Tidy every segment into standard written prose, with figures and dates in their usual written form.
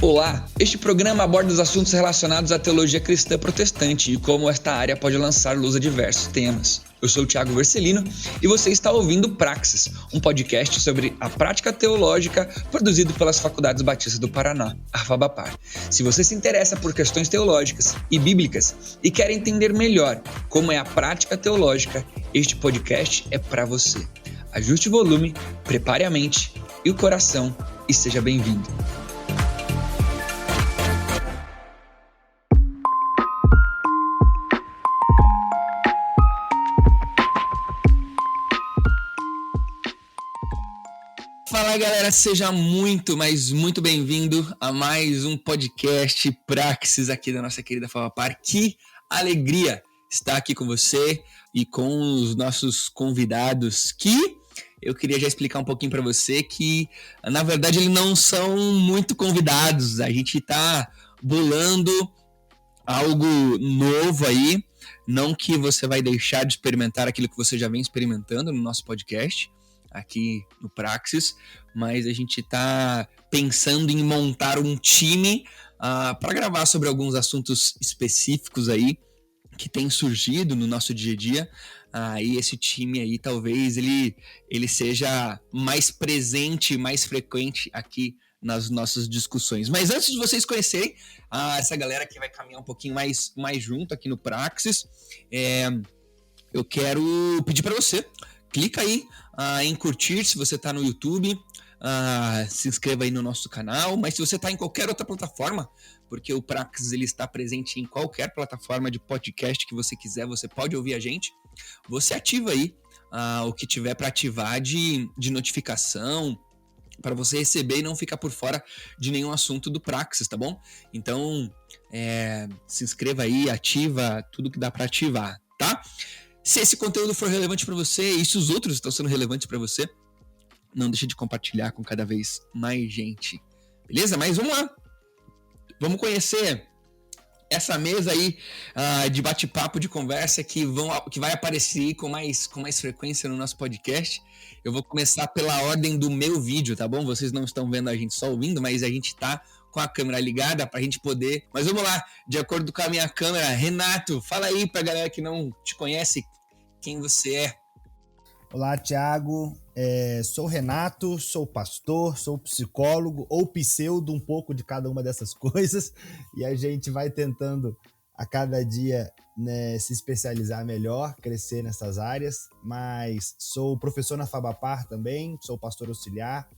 Olá, este programa aborda os assuntos relacionados à teologia cristã protestante e como esta área pode lançar luz a diversos temas. Eu sou o Thiago Vercelino e você está ouvindo Praxis, um podcast sobre a prática teológica produzido pelas Faculdades Batistas do Paraná, a FABAPAR. Se você se interessa por questões teológicas e bíblicas e quer entender melhor como é a prática teológica, este podcast é para você. Ajuste o volume, prepare a mente e o coração e seja bem-vindo. Fala galera, seja muito bem-vindo a mais um podcast Praxis aqui da nossa querida FABAPAR. Que alegria estar aqui com você e com os nossos convidados, que eu queria já explicar um pouquinho para você que, na verdade, eles não são muito convidados. A gente está bolando algo novo aí, não que você vai deixar de experimentar aquilo que você já vem experimentando no nosso podcast, aqui no Praxis, mas a gente está pensando em montar um time para gravar sobre alguns assuntos específicos aí que tem surgido no nosso dia a dia. E esse time aí talvez ele seja mais presente, mais frequente aqui nas nossas discussões. Mas antes de vocês conhecerem essa galera que vai caminhar um pouquinho mais junto aqui no Praxis, eu quero pedir para você, clica aí em curtir se você está no YouTube, se inscreva aí no nosso canal, mas se você está em qualquer outra plataforma, porque o Praxis ele está presente em qualquer plataforma de podcast que você quiser, você pode ouvir a gente, você ativa aí o que tiver para ativar de notificação, para você receber e não ficar por fora de nenhum assunto do Praxis, tá bom? Então, se inscreva aí, ativa tudo que dá para ativar, tá? Se esse conteúdo for relevante para você e se os outros estão sendo relevantes para você, não deixe de compartilhar com cada vez mais gente. Beleza? Mas vamos lá. Vamos conhecer essa mesa aí de bate-papo, de conversa que vai aparecer com mais frequência no nosso podcast. Eu vou começar pela ordem do meu vídeo, tá bom? Vocês não estão vendo a gente só ouvindo, mas a gente tá com a câmera ligada pra gente poder... Mas vamos lá, de acordo com a minha câmera. Renato, fala aí pra galera que não te conhece quem você é. Olá, Thiago. Sou Renato, sou pastor, sou psicólogo ou pseudo, um pouco de cada uma dessas coisas. E a gente vai tentando a cada dia, né, se especializar melhor, crescer nessas áreas. Mas sou professor na FABAPAR também, sou pastor auxiliar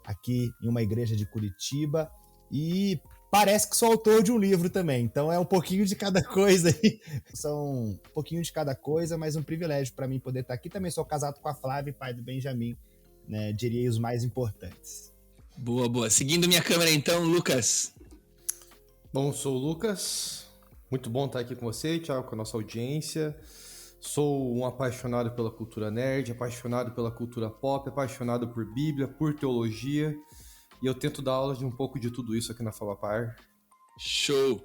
aqui em uma igreja de Curitiba e parece que sou autor de um livro também, então é um pouquinho de cada coisa aí. São um pouquinho de cada coisa, mas um privilégio para mim poder estar aqui. Também sou casado com a Flávia, pai do Benjamin, né, diria os mais importantes. Boa. Seguindo minha câmera então, Lucas. Bom, sou o Lucas, muito bom estar aqui com você, Thiago, com a nossa audiência. Sou um apaixonado pela cultura nerd, apaixonado pela cultura pop, apaixonado por Bíblia, por teologia. E eu tento dar aula de um pouco de tudo isso aqui na FABAPAR. Show!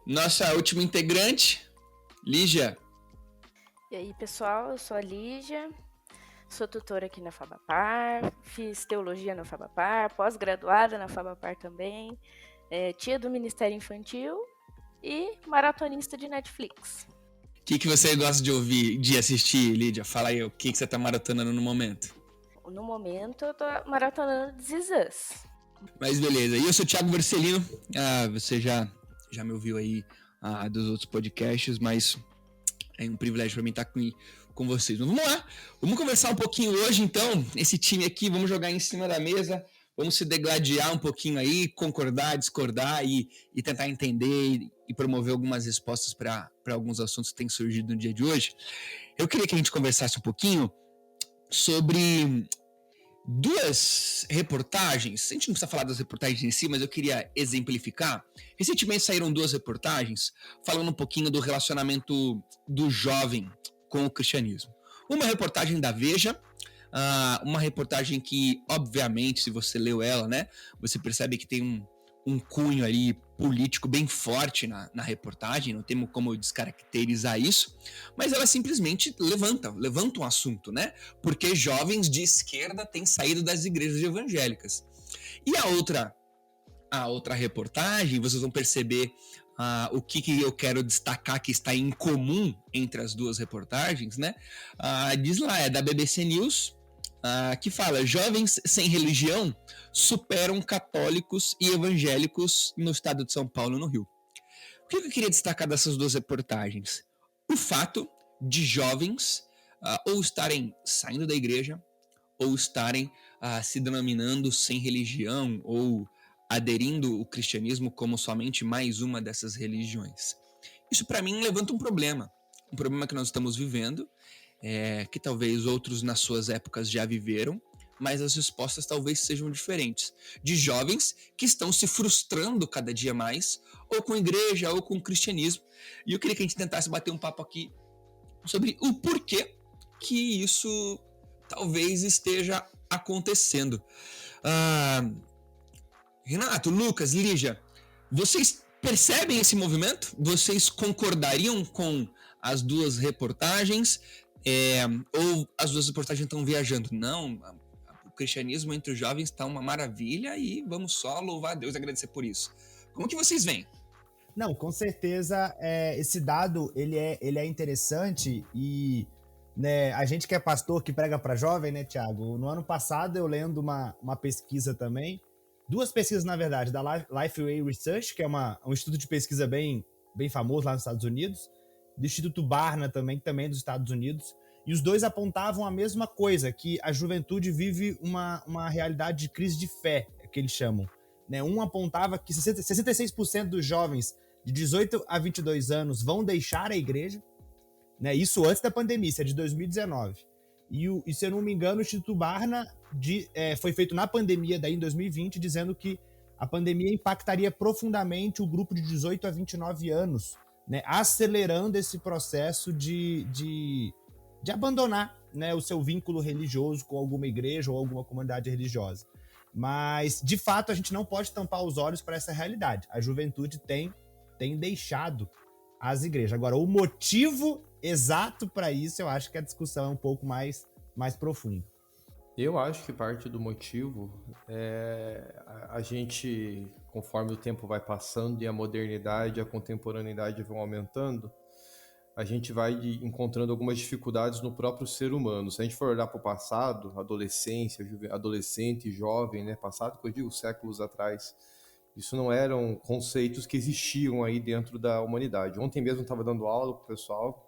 Nossa última integrante, Lígia. E aí, pessoal, eu sou a Lígia, sou tutora aqui na FABAPAR, fiz teologia na FABAPAR, pós-graduada na FABAPAR também, tia do Ministério Infantil e maratonista de Netflix. O que você gosta de ouvir, de assistir, Lídia? Fala aí, o que você tá maratonando no momento? No momento, eu tô maratonando This Is Us. Mas beleza. E eu sou o Thiago Vercelino. Você já me ouviu aí dos outros podcasts, mas é um privilégio para mim estar com vocês. Mas vamos lá. Vamos conversar um pouquinho hoje, então. Esse time aqui, vamos jogar em cima da mesa. Vamos se degladiar um pouquinho aí, concordar, discordar e tentar entender e promover algumas respostas para alguns assuntos que têm surgido no dia de hoje. Eu queria que a gente conversasse um pouquinho sobre duas reportagens. A gente não precisa falar das reportagens em si, mas eu queria exemplificar. Recentemente saíram duas reportagens falando um pouquinho do relacionamento do jovem com o cristianismo. Uma reportagem da Veja, uma reportagem que, obviamente, se você leu ela, né, você percebe que tem um cunho ali político bem forte na reportagem, não temos como descaracterizar isso, mas ela simplesmente levanta um assunto, né? Porque jovens de esquerda têm saído das igrejas evangélicas. E a outra a outra reportagem, vocês vão perceber o que eu quero destacar que está em comum entre as duas reportagens, né? Diz lá, é da BBC News, que fala: jovens sem religião superam católicos e evangélicos no estado de São Paulo e no Rio. O que eu queria destacar dessas duas reportagens? O fato de jovens ou estarem saindo da igreja ou estarem se denominando sem religião ou aderindo o cristianismo como somente mais uma dessas religiões. Isso para mim levanta um problema que nós estamos vivendo, que talvez outros nas suas épocas já viveram, mas as respostas talvez sejam diferentes. De jovens que estão se frustrando cada dia mais, ou com a igreja, ou com o cristianismo. E eu queria que a gente tentasse bater um papo aqui sobre o porquê que isso talvez esteja acontecendo. Renato, Lucas, Lígia, vocês percebem esse movimento? Vocês concordariam com as duas reportagens? Ou as duas reportagens estão viajando? Não, o cristianismo entre os jovens está uma maravilha e vamos só louvar a Deus e agradecer por isso. Como que vocês veem? Não, com certeza esse dado ele é interessante e, né, a gente que é pastor, que prega para jovem, né, Tiago? No ano passado eu lendo uma pesquisa também, duas pesquisas na verdade, da Lifeway Research, que é um instituto de pesquisa bem famoso lá nos Estados Unidos, do Instituto Barna também dos Estados Unidos, e os dois apontavam a mesma coisa, que a juventude vive uma realidade de crise de fé, que eles chamam. Né? Um apontava que 66% dos jovens de 18 a 22 anos vão deixar a igreja, né? Isso antes da pandemia, isso é de 2019. E se eu não me engano, o Instituto Barna foi feito na pandemia, daí em 2020, dizendo que a pandemia impactaria profundamente o grupo de 18 a 29 anos, né? Acelerando esse processo de abandonar, né, o seu vínculo religioso com alguma igreja ou alguma comunidade religiosa. Mas, de fato, a gente não pode tampar os olhos para essa realidade. A juventude tem deixado as igrejas. Agora, o motivo exato para isso, eu acho que a discussão é um pouco mais profunda. Eu acho que parte do motivo é a gente, conforme o tempo vai passando e a modernidade e a contemporaneidade vão aumentando, a gente vai encontrando algumas dificuldades no próprio ser humano. Se a gente for olhar para o passado, adolescente, jovem, né? Passado, que eu digo séculos atrás, isso não eram conceitos que existiam aí dentro da humanidade. Ontem mesmo eu estava dando aula para o pessoal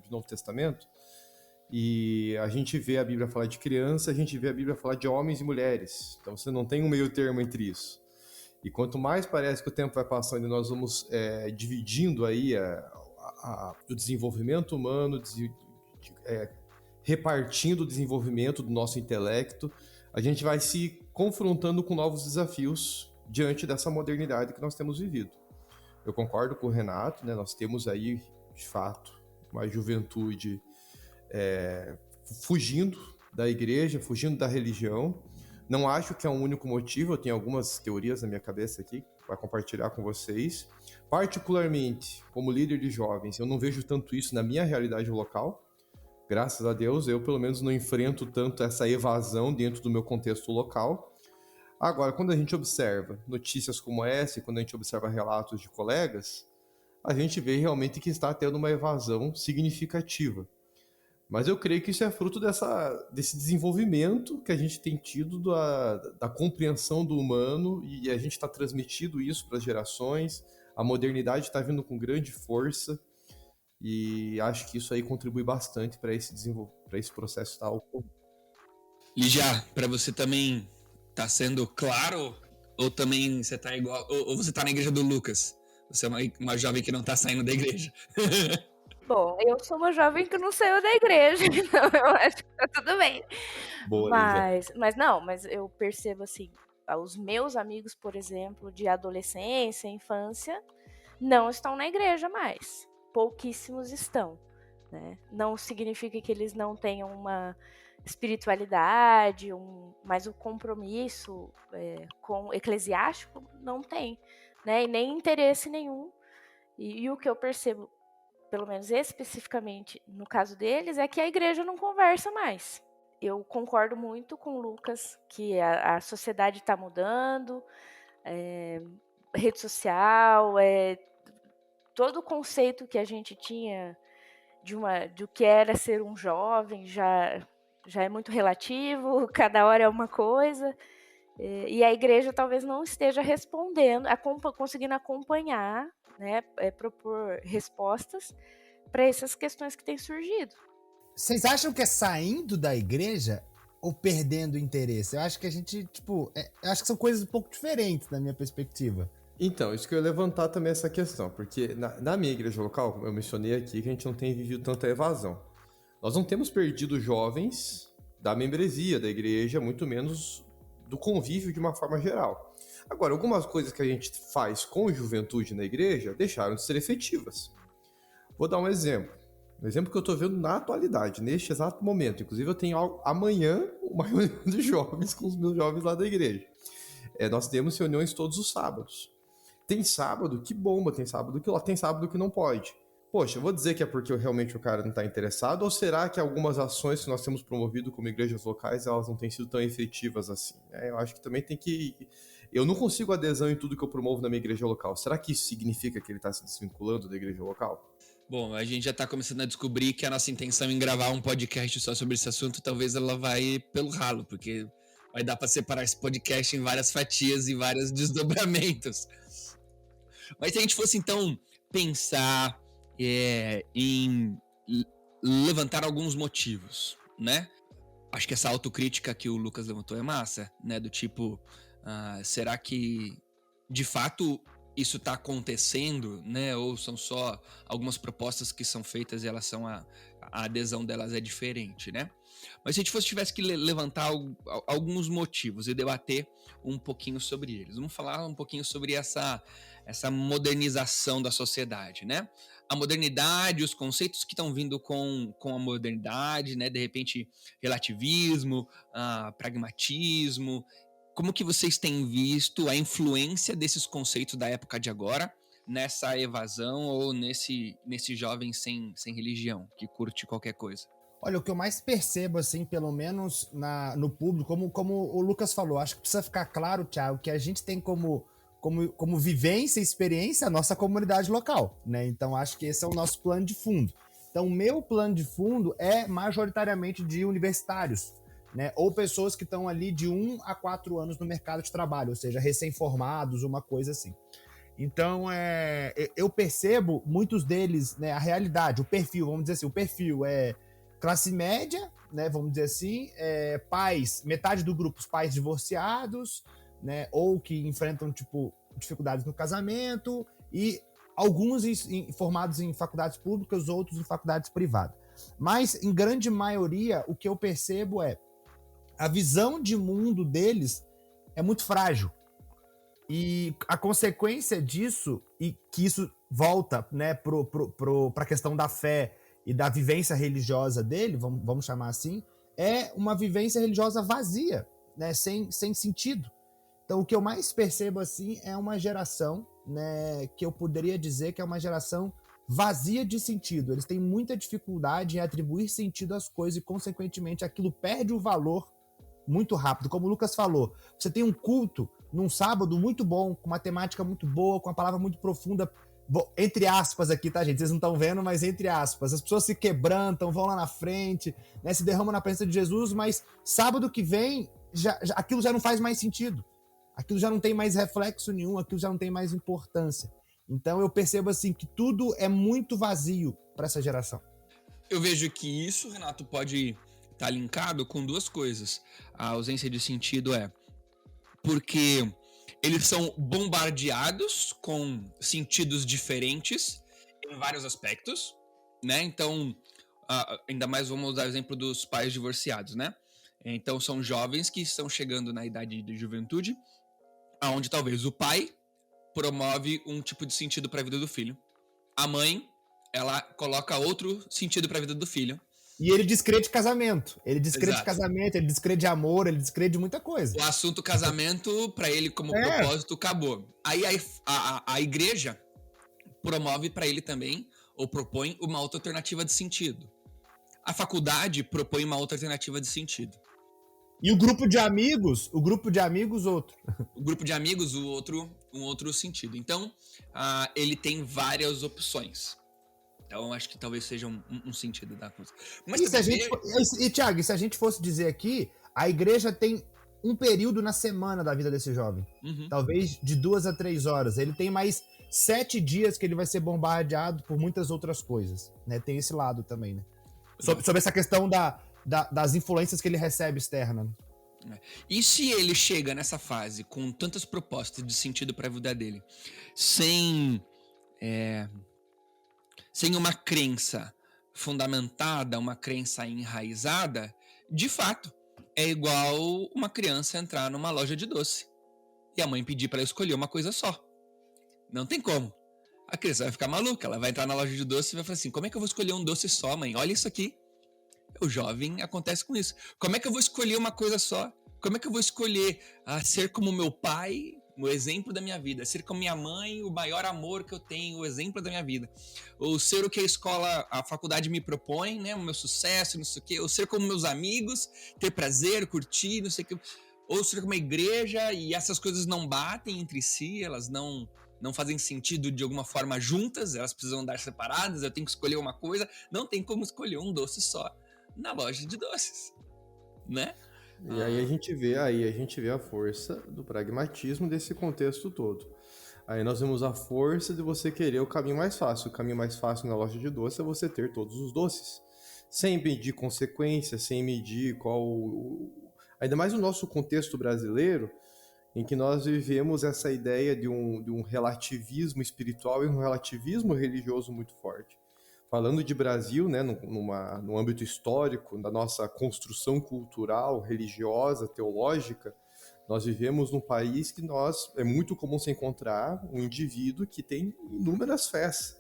de Novo Testamento, e a gente vê a Bíblia falar de criança, a gente vê a Bíblia falar de homens e mulheres. Então você não tem um meio termo entre isso. E quanto mais parece que o tempo vai passando e nós vamos dividindo aí o desenvolvimento humano, repartindo o desenvolvimento do nosso intelecto, a gente vai se confrontando com novos desafios diante dessa modernidade que nós temos vivido. Eu concordo com o Renato, né? Nós temos aí, de fato, uma juventude fugindo da igreja, fugindo da religião. Não acho que é um único motivo, eu tenho algumas teorias na minha cabeça aqui para compartilhar com vocês. Particularmente, como líder de jovens, eu não vejo tanto isso na minha realidade local. Graças a Deus, eu pelo menos não enfrento tanto essa evasão dentro do meu contexto local. Agora, quando a gente observa notícias como essa, e quando a gente observa relatos de colegas, a gente vê realmente que está tendo uma evasão significativa. Mas eu creio que isso é fruto desse desenvolvimento que a gente tem tido da compreensão do humano, e a gente está transmitindo isso para as gerações. A modernidade está vindo com grande força e acho que isso aí contribui bastante para esse processo estar ocorrendo. Lígia, para você também tá sendo claro, ou também você tá igual, ou você tá na igreja do Lucas? Você é uma jovem que não tá saindo da igreja. Bom, eu sou uma jovem que não saiu da igreja, então eu acho que tá tudo bem. Boa, Mas eu percebo assim, os meus amigos, por exemplo, de adolescência, infância, não estão na igreja mais. Pouquíssimos estão, né? Não significa que eles não tenham uma espiritualidade, mas o compromisso com eclesiástico não tem, né? E nem interesse nenhum. E o que eu percebo, pelo menos especificamente no caso deles, é que a igreja não conversa mais. Eu concordo muito com o Lucas que a sociedade está mudando, rede social, todo o conceito que a gente tinha do que era ser um jovem já é muito relativo, cada hora é uma coisa, e a igreja talvez não esteja respondendo, conseguindo acompanhar, né, propor respostas para essas questões que têm surgido. Vocês acham que é saindo da igreja ou perdendo o interesse? Eu acho que a gente, eu acho que são coisas um pouco diferentes na minha perspectiva. Então, isso que eu ia levantar também essa questão, porque na minha igreja local, como eu mencionei aqui, que a gente não tem vivido tanta evasão. Nós não temos perdido jovens da membresia da igreja, muito menos do convívio de uma forma geral. Agora, algumas coisas que a gente faz com juventude na igreja deixaram de ser efetivas. Vou dar um exemplo. Um exemplo que eu estou vendo na atualidade, neste exato momento. Inclusive, eu tenho amanhã uma reunião de jovens com os meus jovens lá da igreja. Nós temos reuniões todos os sábados. Tem sábado que bomba, tem sábado que não pode. Poxa, eu vou dizer que é porque realmente o cara não está interessado, ou será que algumas ações que nós temos promovido como igrejas locais, elas não têm sido tão efetivas assim? Eu acho que também tem que... Eu não consigo adesão em tudo que eu promovo na minha igreja local. Será que isso significa que ele está se desvinculando da igreja local? Bom, a gente já está começando a descobrir que a nossa intenção em gravar um podcast só sobre esse assunto, talvez ela vai pelo ralo, porque vai dar para separar esse podcast em várias fatias e vários desdobramentos. Mas se a gente fosse, então, pensar em levantar alguns motivos, né? Acho que essa autocrítica que o Lucas levantou é massa, né? Do tipo, será que, de fato, isso está acontecendo, né? Ou são só algumas propostas que são feitas e elas são a adesão delas é diferente, né? Mas se a gente tivesse que levantar alguns motivos e debater um pouquinho sobre eles. Vamos falar um pouquinho sobre essa modernização da sociedade, né? A modernidade, os conceitos que estão vindo com a modernidade, né? De repente, relativismo, pragmatismo. Como que vocês têm visto a influência desses conceitos da época de agora nessa evasão ou nesse jovem sem religião, que curte qualquer coisa? Olha, o que eu mais percebo, assim, pelo menos no público, como o Lucas falou, acho que precisa ficar claro, Thiago, que a gente tem como vivência e experiência a nossa comunidade local, né? Então, acho que esse é o nosso plano de fundo. Então, o meu plano de fundo é majoritariamente de universitários, né? Ou pessoas que estão ali de 1 a 4 anos no mercado de trabalho, ou seja, recém-formados, uma coisa assim. Então, eu percebo muitos deles, né, a realidade, o perfil, vamos dizer assim, o perfil é classe média, né, vamos dizer assim, pais, metade do grupo, os pais divorciados, né, ou que enfrentam, dificuldades no casamento, e alguns formados em faculdades públicas, outros em faculdades privadas. Mas, em grande maioria, o que eu percebo a visão de mundo deles é muito frágil. E a consequência disso, e que isso volta, né, para a questão da fé e da vivência religiosa dele, vamos chamar assim, é uma vivência religiosa vazia, né, sem sentido. Então, o que eu mais percebo assim é uma geração, né, que eu poderia dizer que é uma geração vazia de sentido. Eles têm muita dificuldade em atribuir sentido às coisas e, consequentemente, aquilo perde o valor muito rápido. Como o Lucas falou, você tem um culto num sábado muito bom, com uma temática muito boa, com uma palavra muito profunda, entre aspas aqui, tá, gente? Vocês não estão vendo, mas entre aspas. As pessoas se quebrantam, vão lá na frente, né, se derramam na presença de Jesus, mas sábado que vem, aquilo já não faz mais sentido. Aquilo já não tem mais reflexo nenhum, aquilo já não tem mais importância. Então eu percebo assim que tudo é muito vazio para essa geração. Eu vejo que isso, Renato, pode estar linkado com duas coisas. A ausência de sentido porque eles são bombardeados com sentidos diferentes em vários aspectos, né? Então, ainda mais vamos usar o exemplo dos pais divorciados, né? Então, são jovens que estão chegando na idade de juventude, onde talvez o pai promove um tipo de sentido para a vida do filho. A mãe, ela coloca outro sentido para a vida do filho. E ele descrede casamento. Ele descrede Exato. Casamento, ele descrede amor, ele descrede muita coisa. O assunto casamento, para ele como propósito, acabou. Aí a igreja promove para ele também, ou propõe, uma outra alternativa de sentido. A faculdade propõe uma outra alternativa de sentido. E o grupo de amigos, outro. O grupo de amigos, um outro sentido. Então, ele tem várias opções. Então, acho que talvez seja um sentido da coisa. Mas Thiago, se a gente fosse dizer aqui, a igreja tem um período na semana da vida desse jovem. Uhum. Talvez de 2 a 3 horas. Ele tem mais 7 dias que ele vai ser bombardeado por muitas outras coisas. Né? Tem esse lado também, né? Sobre essa questão das influências que ele recebe externa. Né? E se ele chega nessa fase com tantas propostas de sentido para a vida dele, sem uma crença fundamentada, uma crença enraizada, de fato, é igual uma criança entrar numa loja de doce e a mãe pedir para escolher uma coisa só. Não tem como. A criança vai ficar maluca, ela vai entrar na loja de doce e vai falar assim, como é que eu vou escolher um doce só, mãe? Olha isso aqui. O jovem acontece com isso. Como é que eu vou escolher uma coisa só? Como é que eu vou escolher ser como meu pai, o exemplo da minha vida? Ser como minha mãe, o maior amor que eu tenho, o exemplo da minha vida? Ou ser o que a faculdade me propõe, né? O meu sucesso, não sei o quê. Ou ser como meus amigos, ter prazer, curtir, não sei o quê. Ou ser como a igreja e essas coisas não batem entre si, elas não fazem sentido de alguma forma juntas, elas precisam andar separadas, eu tenho que escolher uma coisa. Não tem como escolher um doce só na loja de doces, né? E aí a gente vê a força do pragmatismo desse contexto todo. Aí nós vemos a força de você querer o caminho mais fácil. O caminho mais fácil na loja de doces é você ter todos os doces, sem medir consequências, sem medir ainda mais no nosso contexto brasileiro, em que nós vivemos essa ideia de um relativismo espiritual e um relativismo religioso muito forte. Falando de Brasil, né, no âmbito histórico, da nossa construção cultural, religiosa, teológica, nós vivemos num país que é muito comum se encontrar um indivíduo que tem inúmeras fés.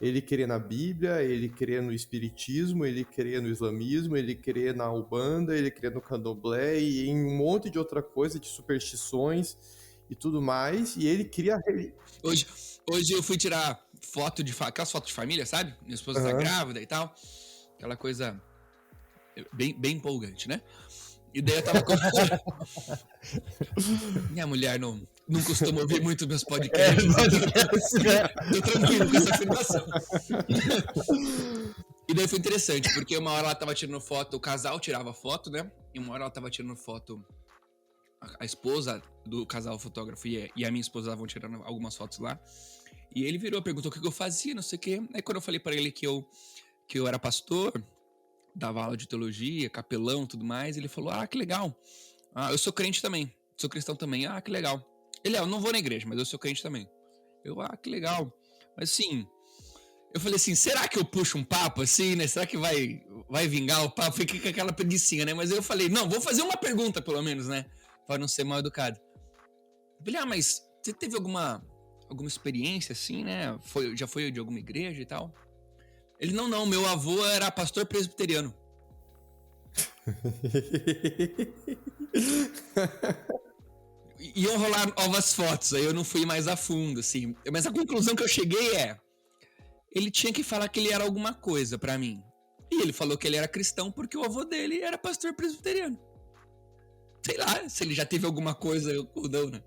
Ele crê na Bíblia, ele crê no Espiritismo, ele crê no Islamismo, ele crê na Umbanda, ele crê no Candomblé e em um monte de outra coisa, de superstições e tudo mais, e ele cria... Hoje eu fui tirar aquelas fotos de família, sabe? Minha esposa tá grávida e tal. Aquela coisa bem empolgante, né? E daí eu tava com... Minha mulher não costuma ouvir muito meus podcasts. Tô tranquilo com essa afirmação. E daí foi interessante, porque uma hora ela tava tirando foto, o casal tirava foto, né? E uma hora ela tava tirando foto, a esposa do casal fotógrafo e a minha esposa estavam tirando algumas fotos lá. E ele virou, perguntou o que eu fazia, não sei o quê. Aí quando eu falei pra ele que eu era pastor, dava aula de teologia, capelão e tudo mais, ele falou, que legal. Eu sou crente também, sou cristão também. Que legal. Ele, eu não vou na igreja, mas eu sou crente também. Eu, que legal. Mas assim, eu falei assim, será que eu puxo um papo assim, né? Será que vai vingar o papo? Fiquei com aquela preguicinha, né? Mas eu falei, não, vou fazer uma pergunta pelo menos, né? Pra não ser mal educado. Eu falei, mas você teve alguma experiência assim, né? Já foi de alguma igreja e tal? Ele, não, meu avô era pastor presbiteriano. Iam rolar novas fotos, aí eu não fui mais a fundo, assim. Mas a conclusão que eu cheguei ele tinha que falar que ele era alguma coisa pra mim. E ele falou que ele era cristão porque o avô dele era pastor presbiteriano. Sei lá, se ele já teve alguma coisa ou não, né?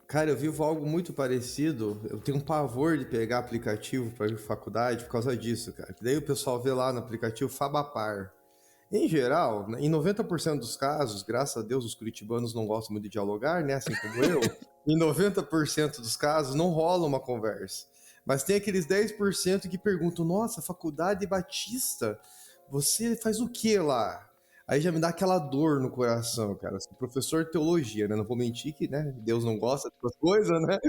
Cara, eu vivo algo muito parecido. Eu tenho um pavor de pegar aplicativo para ir pra faculdade por causa disso, cara. Daí o pessoal vê lá no aplicativo Fabapar. Em geral, em 90% dos casos, graças a Deus os curitibanos não gostam muito de dialogar, né? Assim como eu. Em 90% dos casos não rola uma conversa. Mas tem aqueles 10% que perguntam, nossa, faculdade Batista, você faz o que lá? Aí já me dá aquela dor no coração, cara. Sou professor de teologia, né? Não vou mentir que, né? Deus não gosta dessas coisas, né?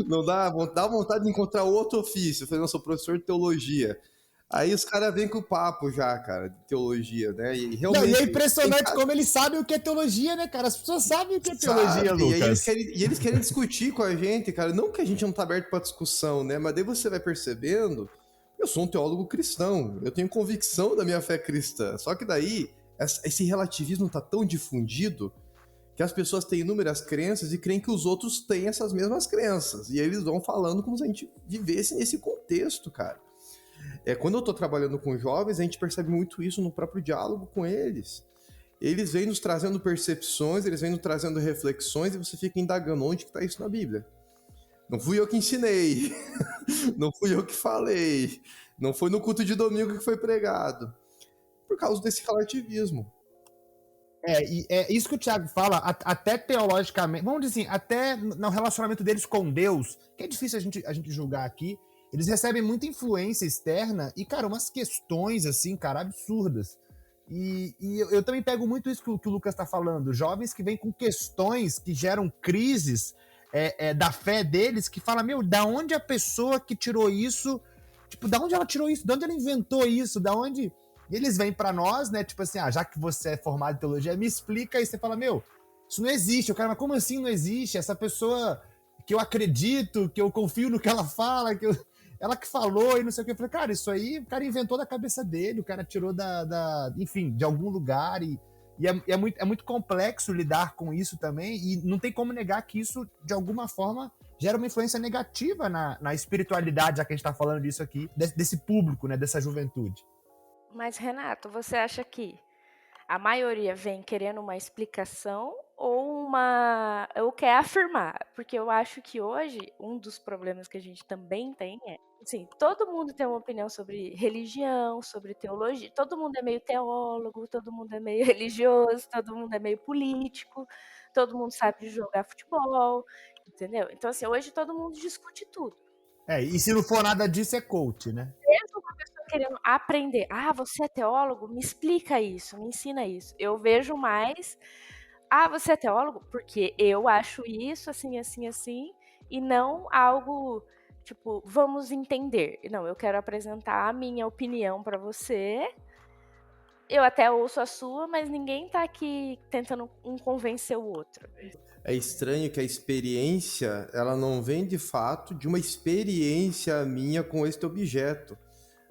Não dá vontade de encontrar outro ofício. Eu falei, não, sou professor de teologia. Aí os caras vêm com o papo já, cara, de teologia, né? E realmente... Não, e é impressionante como eles sabem o que é teologia, né, cara? As pessoas sabem o que é teologia, Lucas. E eles querem discutir com a gente, cara. Não que a gente não tá aberto pra discussão, né? Mas daí você vai percebendo... Eu sou um teólogo cristão, eu tenho convicção da minha fé cristã. Só que daí, esse relativismo tá tão difundido que as pessoas têm inúmeras crenças e creem que os outros têm essas mesmas crenças. E eles vão falando como se a gente vivesse nesse contexto, cara. Quando eu estou trabalhando com jovens, a gente percebe muito isso no próprio diálogo com eles. Eles vêm nos trazendo percepções, eles vêm nos trazendo reflexões, e você fica indagando onde que está isso na Bíblia. Não fui eu que ensinei, não fui eu que falei, não foi no culto de domingo que foi pregado, por causa desse relativismo. E é isso que o Thiago fala, até teologicamente, vamos dizer assim, até no relacionamento deles com Deus, que é difícil a gente julgar aqui, eles recebem muita influência externa e, cara, umas questões, assim, cara, absurdas. E eu também pego muito isso que o Lucas tá falando, jovens que vêm com questões que geram crises da fé deles, que fala, meu, da onde a pessoa que tirou isso, tipo, da onde ela tirou isso, da onde ela inventou isso, da onde... E eles vêm pra nós, né, tipo assim, já que você é formado em teologia, me explica, e você fala, meu, isso não existe. O cara, mas como assim não existe? Essa pessoa que eu acredito, que eu confio no que ela fala, ela que falou e não sei o que. Eu falei, cara, isso aí o cara inventou da cabeça dele, o cara tirou enfim, de algum lugar e é muito complexo lidar com isso também, e não tem como negar que isso, de alguma forma, gera uma influência negativa na espiritualidade, já que a gente tá falando disso aqui, desse público, né, dessa juventude. Mas, Renato, você acha que a maioria vem querendo uma explicação ou quer afirmar? Porque eu acho que hoje um dos problemas que a gente também tem assim, todo mundo tem uma opinião sobre religião, sobre teologia, todo mundo é meio teólogo, todo mundo é meio religioso, todo mundo é meio político, todo mundo sabe jogar futebol, entendeu? Então, assim, hoje todo mundo discute tudo. E se não for nada disso, é coach, né? Mesmo uma pessoa querendo aprender, você é teólogo? Me explica isso, me ensina isso. Eu vejo mais, você é teólogo? Porque eu acho isso, assim, assim, assim, e não algo, tipo, vamos entender. Não, eu quero apresentar a minha opinião para você, eu até ouço a sua, mas ninguém tá aqui tentando um convencer o outro. É estranho que a experiência, ela não vem de fato de uma experiência minha com este objeto,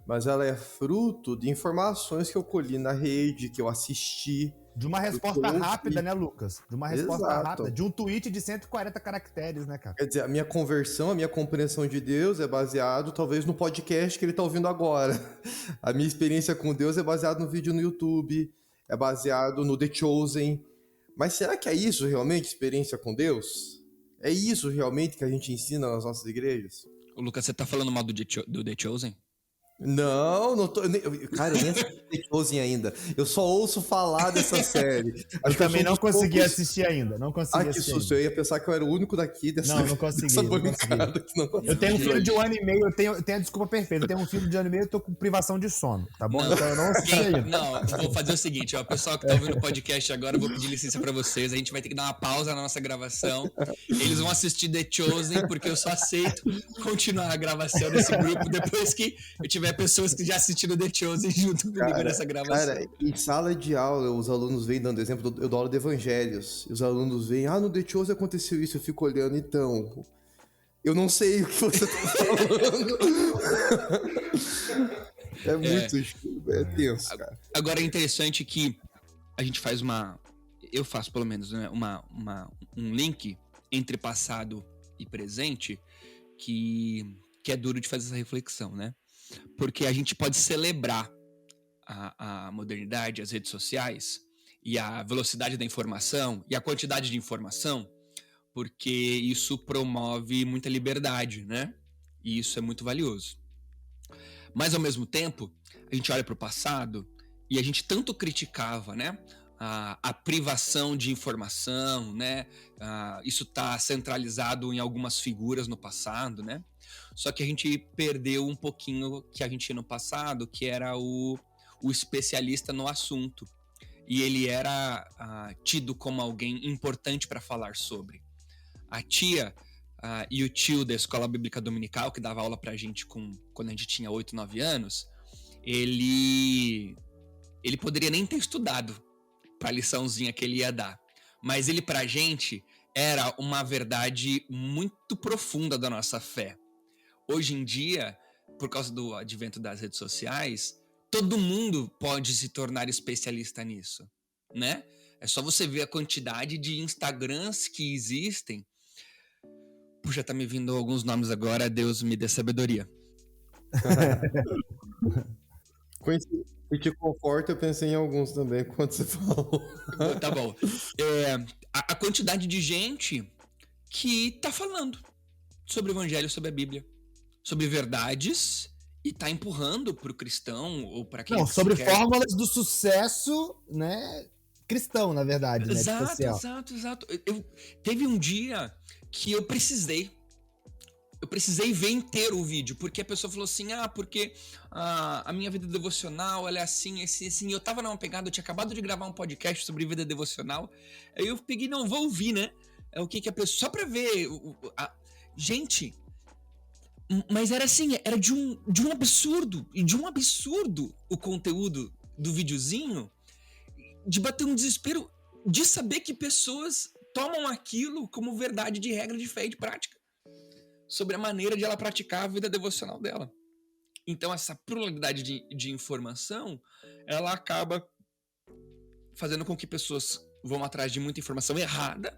mas ela é fruto de informações que eu colhi na rede, que eu assisti. De uma resposta rápida, né, Lucas? De uma resposta rápida, de um tweet de 140 caracteres, né, cara? Quer dizer, a minha conversão, a minha compreensão de Deus é baseado talvez no podcast que ele está ouvindo agora. A minha experiência com Deus é baseada no vídeo no YouTube, é baseado no The Chosen. Mas será que é isso realmente, experiência com Deus? É isso realmente que a gente ensina nas nossas igrejas? O Lucas, você tá falando mal do The Chosen? Não tô... Cara, eu nem assisti The Chosen ainda. Eu só ouço falar dessa série. Eu também não consegui assistir ainda. Não consegui que susto. Eu ia pensar que eu era o único daqui dessa Não consegui. Eu tenho um filho de 1 ano e meio, eu tenho a desculpa perfeita. Eu tenho um filho de 1 ano e meio, eu tô com privação de sono, tá bom? Então eu não assisti ainda. Não, vou fazer o seguinte, ó, pessoal que tá ouvindo o podcast agora, eu vou pedir licença pra vocês. A gente vai ter que dar uma pausa na nossa gravação. Eles vão assistir The Chosen, porque eu só aceito continuar a gravação desse grupo depois que eu tiver pessoas que já assistiram The Chosen junto comigo nessa gravação. Cara, em sala de aula, os alunos vêm dando exemplo, eu dou aula de evangelhos, e os alunos vêm, no The Chosen aconteceu isso, eu fico olhando, então, eu não sei o que você tá falando. É tenso, cara. Agora é interessante que a gente faz eu faço pelo menos, né, um link entre passado e presente que é duro de fazer essa reflexão, né? Porque a gente pode celebrar a modernidade, as redes sociais e a velocidade da informação e a quantidade de informação, porque isso promove muita liberdade, né? E isso é muito valioso. Mas, ao mesmo tempo, a gente olha para o passado e a gente tanto criticava, né? A privação de informação, né? Isso está centralizado em algumas figuras no passado, né? Só que a gente perdeu um pouquinho que a gente tinha no passado, que era o especialista no assunto. E ele era tido como alguém importante para falar sobre. A tia e o tio da Escola Bíblica Dominical, que dava aula pra gente quando a gente tinha 8, 9 anos, ele poderia nem ter estudado para a liçãozinha que ele ia dar. Mas ele, pra gente, era uma verdade muito profunda da nossa fé. Hoje em dia, por causa do advento das redes sociais, todo mundo pode se tornar especialista nisso, né? É só você ver a quantidade de Instagrams que existem. Puxa, tá me vindo alguns nomes agora, Deus me dê sabedoria. E te conforta, eu pensei em alguns também quando você falou. Tá bom. A quantidade de gente que tá falando sobre o evangelho, sobre a Bíblia, sobre verdades e tá empurrando pro cristão ou para quem sobre fórmulas do sucesso, né, cristão, na verdade, né? Exato. Teve um dia que eu precisei ver inteiro o vídeo, porque a pessoa falou assim, porque a minha vida devocional, ela é assim, eu tava numa pegada, eu tinha acabado de gravar um podcast sobre vida devocional, aí eu peguei, não, vou ouvir, né, o que a pessoa, só pra ver, gente, mas era assim, era de um absurdo o conteúdo do videozinho, de bater um desespero, de saber que pessoas tomam aquilo como verdade de regra de fé e de prática, sobre a maneira de ela praticar a vida devocional dela. Então essa pluralidade de informação, ela acaba fazendo com que pessoas vão atrás de muita informação errada,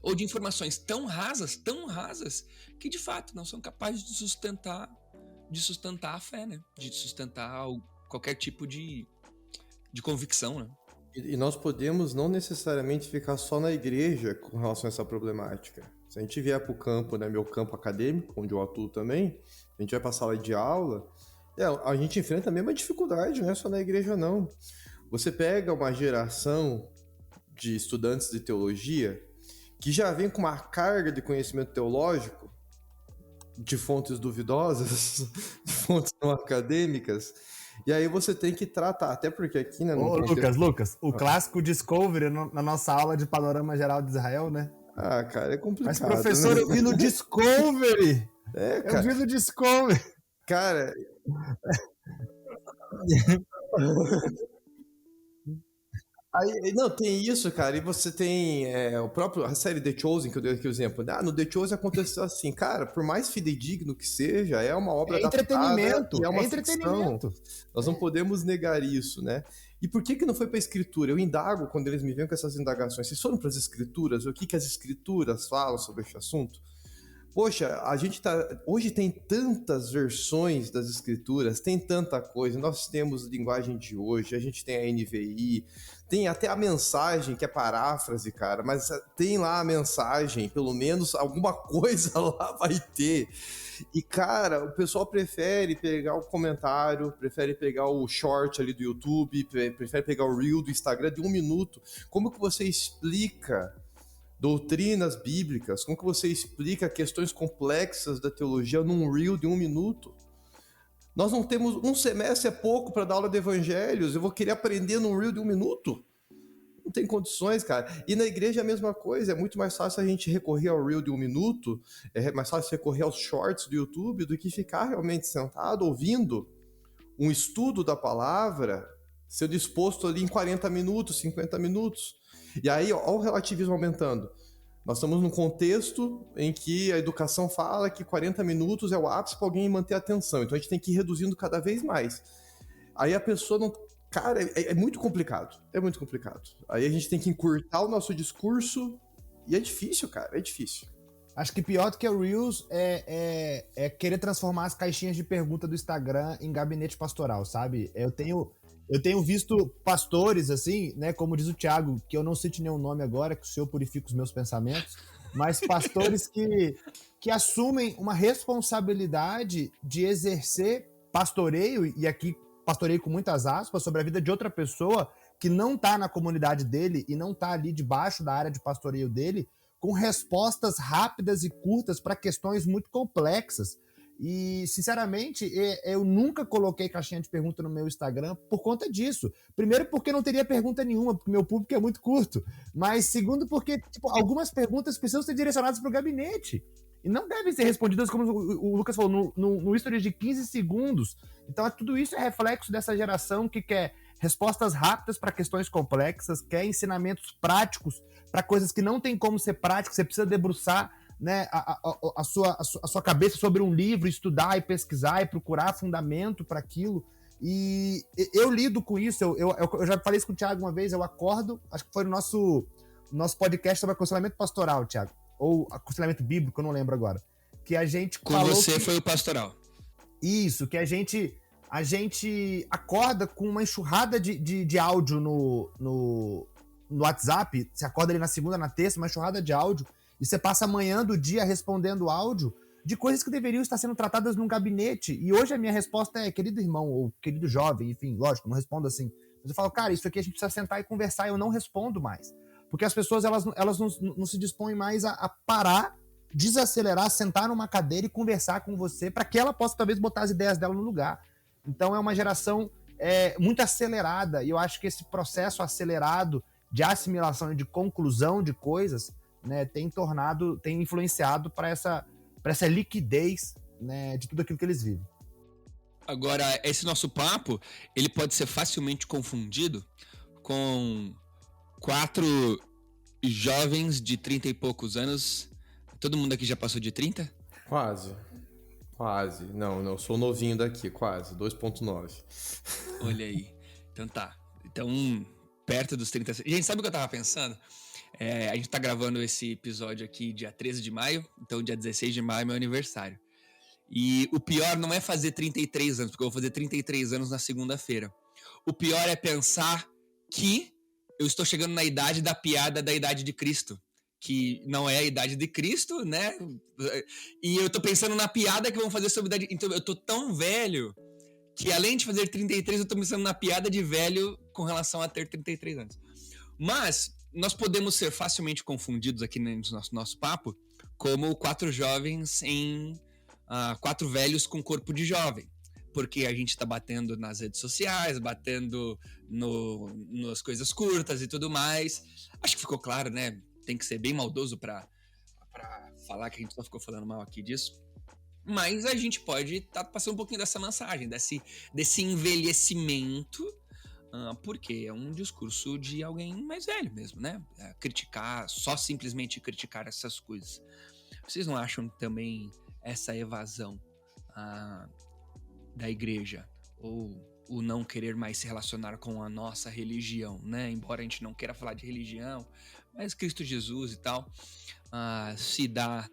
ou de informações tão rasas, que de fato não são capazes de sustentar a fé, né? De sustentar qualquer tipo de convicção, né? E nós podemos não necessariamente ficar só na igreja com relação a essa problemática. Se a gente vier para o campo, né, meu campo acadêmico, onde eu atuo também, a gente vai para a sala de aula, a gente enfrenta a mesma dificuldade, não é só na igreja não. Você pega uma geração de estudantes de teologia que já vem com uma carga de conhecimento teológico, de fontes duvidosas, de fontes não acadêmicas, e aí você tem que tratar, até porque aqui, né... Lucas, o clássico Discovery na nossa aula de Panorama Geral de Israel, né? Cara, é complicado. Mas, professor, né? Eu vi no Discovery! Cara. Eu vi no Discovery! Cara... Aí, não, tem isso, cara, e você tem a série The Chosen, que eu dei aqui o exemplo. No The Chosen aconteceu assim, cara, por mais fidedigno que seja, é uma obra entretenimento, e é uma entretenimento. Nós não podemos negar isso, né? E por que não foi para a escritura? Eu indago quando eles me vêm com essas indagações. Vocês foram para as escrituras? O que as escrituras falam sobre este assunto? Poxa, a gente hoje tem tantas versões das escrituras, tem tanta coisa, nós temos linguagem de hoje, a gente tem a NVI, tem até a mensagem, que é paráfrase, cara, mas tem lá a mensagem, pelo menos alguma coisa lá vai ter. E, cara, o pessoal prefere pegar o comentário, prefere pegar o short ali do YouTube, prefere pegar o reel do Instagram de 1 minuto. Como que você explica doutrinas bíblicas? Como que você explica questões complexas da teologia num reel de 1 minuto? Nós não temos... Um semestre é pouco para dar aula de evangelhos. Eu vou querer aprender num reel de 1 minuto? Não tem condições, cara. E na igreja é a mesma coisa. É muito mais fácil a gente recorrer ao reel de 1 minuto, é mais fácil recorrer aos shorts do YouTube do que ficar realmente sentado ouvindo um estudo da palavra ser disposto ali em 40 minutos, 50 minutos. E aí, olha o relativismo aumentando. Nós estamos num contexto em que a educação fala que 40 minutos é o ápice para alguém manter a atenção. Então a gente tem que ir reduzindo cada vez mais. Aí a pessoa não... Cara, é muito complicado. É muito complicado. Aí a gente tem que encurtar o nosso discurso e é difícil, cara. É difícil. Acho que pior do que o Reels é querer transformar as caixinhas de pergunta do Instagram em gabinete pastoral, sabe? Eu tenho visto pastores, assim, né, como diz o Thiago, que eu não cite nenhum nome agora, que o Senhor purifica os meus pensamentos, mas pastores que assumem uma responsabilidade de exercer pastoreio, e aqui pastoreio com muitas aspas, sobre a vida de outra pessoa que não está na comunidade dele e não está ali debaixo da área de pastoreio dele, com respostas rápidas e curtas para questões muito complexas. E, sinceramente, eu nunca coloquei caixinha de pergunta no meu Instagram por conta disso. Primeiro, porque não teria pergunta nenhuma, porque meu público é muito curto. Mas, segundo, porque algumas perguntas precisam ser direcionadas para o gabinete. E não devem ser respondidas, como o Lucas falou, no history de 15 segundos. Então, tudo isso é reflexo dessa geração que quer respostas rápidas para questões complexas, quer ensinamentos práticos para coisas que não tem como ser práticas, você precisa debruçar, né, a sua cabeça sobre um livro, estudar e pesquisar e procurar fundamento para aquilo. E eu lido com isso, eu já falei isso com o Thiago uma vez, eu acordo, acho que foi no nosso podcast sobre aconselhamento pastoral, Thiago, ou aconselhamento bíblico, eu não lembro agora, que a gente com falou você que... foi o pastoral. Isso, que a gente a gente acorda com uma enxurrada de áudio no WhatsApp, você acorda ali na segunda, na terça, uma enxurrada de áudio, e você passa a manhã do dia respondendo áudio de coisas que deveriam estar sendo tratadas num gabinete. E hoje a minha resposta é, querido irmão, ou querido jovem, enfim, lógico, não respondo assim. Mas eu falo, cara, isso aqui a gente precisa sentar e conversar, e eu não respondo mais. Porque as pessoas, elas não se dispõem mais a parar, desacelerar, sentar numa cadeira e conversar com você, para que ela possa, talvez, botar as ideias dela no lugar. Então é uma geração muito acelerada, e eu acho que esse processo acelerado de assimilação e de conclusão de coisas, né, tem influenciado para essa liquidez, né, de tudo aquilo que eles vivem. Agora, esse nosso papo, ele pode ser facilmente confundido com 4 jovens de 30 e poucos anos. Todo mundo aqui já passou de 30? Quase. Não, sou novinho daqui, quase. 2.9. Olha aí. Então tá. Então, perto dos 30. Gente, sabe o que eu tava pensando? A gente tá gravando esse episódio aqui dia 13 de maio, então dia 16 de maio é meu aniversário. E o pior não é fazer 33 anos, porque eu vou fazer 33 anos na segunda-feira. O pior é pensar que eu estou chegando na idade da piada da idade de Cristo, que não é a idade de Cristo, né? E eu tô pensando na piada que vão fazer sobre a idade. Então eu tô tão velho que além de fazer 33, eu tô pensando na piada de velho com relação a ter 33 anos. Mas nós podemos ser facilmente confundidos aqui no nosso papo como 4 jovens em 4 velhos com corpo de jovem. Porque a gente tá batendo nas redes sociais, batendo nas coisas curtas e tudo mais. Acho que ficou claro, né? Tem que ser bem maldoso pra falar que a gente só ficou falando mal aqui disso. Mas a gente pode estar passando um pouquinho dessa mensagem, desse envelhecimento, porque é um discurso de alguém mais velho mesmo, né? Criticar, só simplesmente criticar essas coisas. Vocês não acham também essa evasão da igreja, ou o não querer mais se relacionar com a nossa religião, né? Embora a gente não queira falar de religião, mas Cristo Jesus e tal, se dá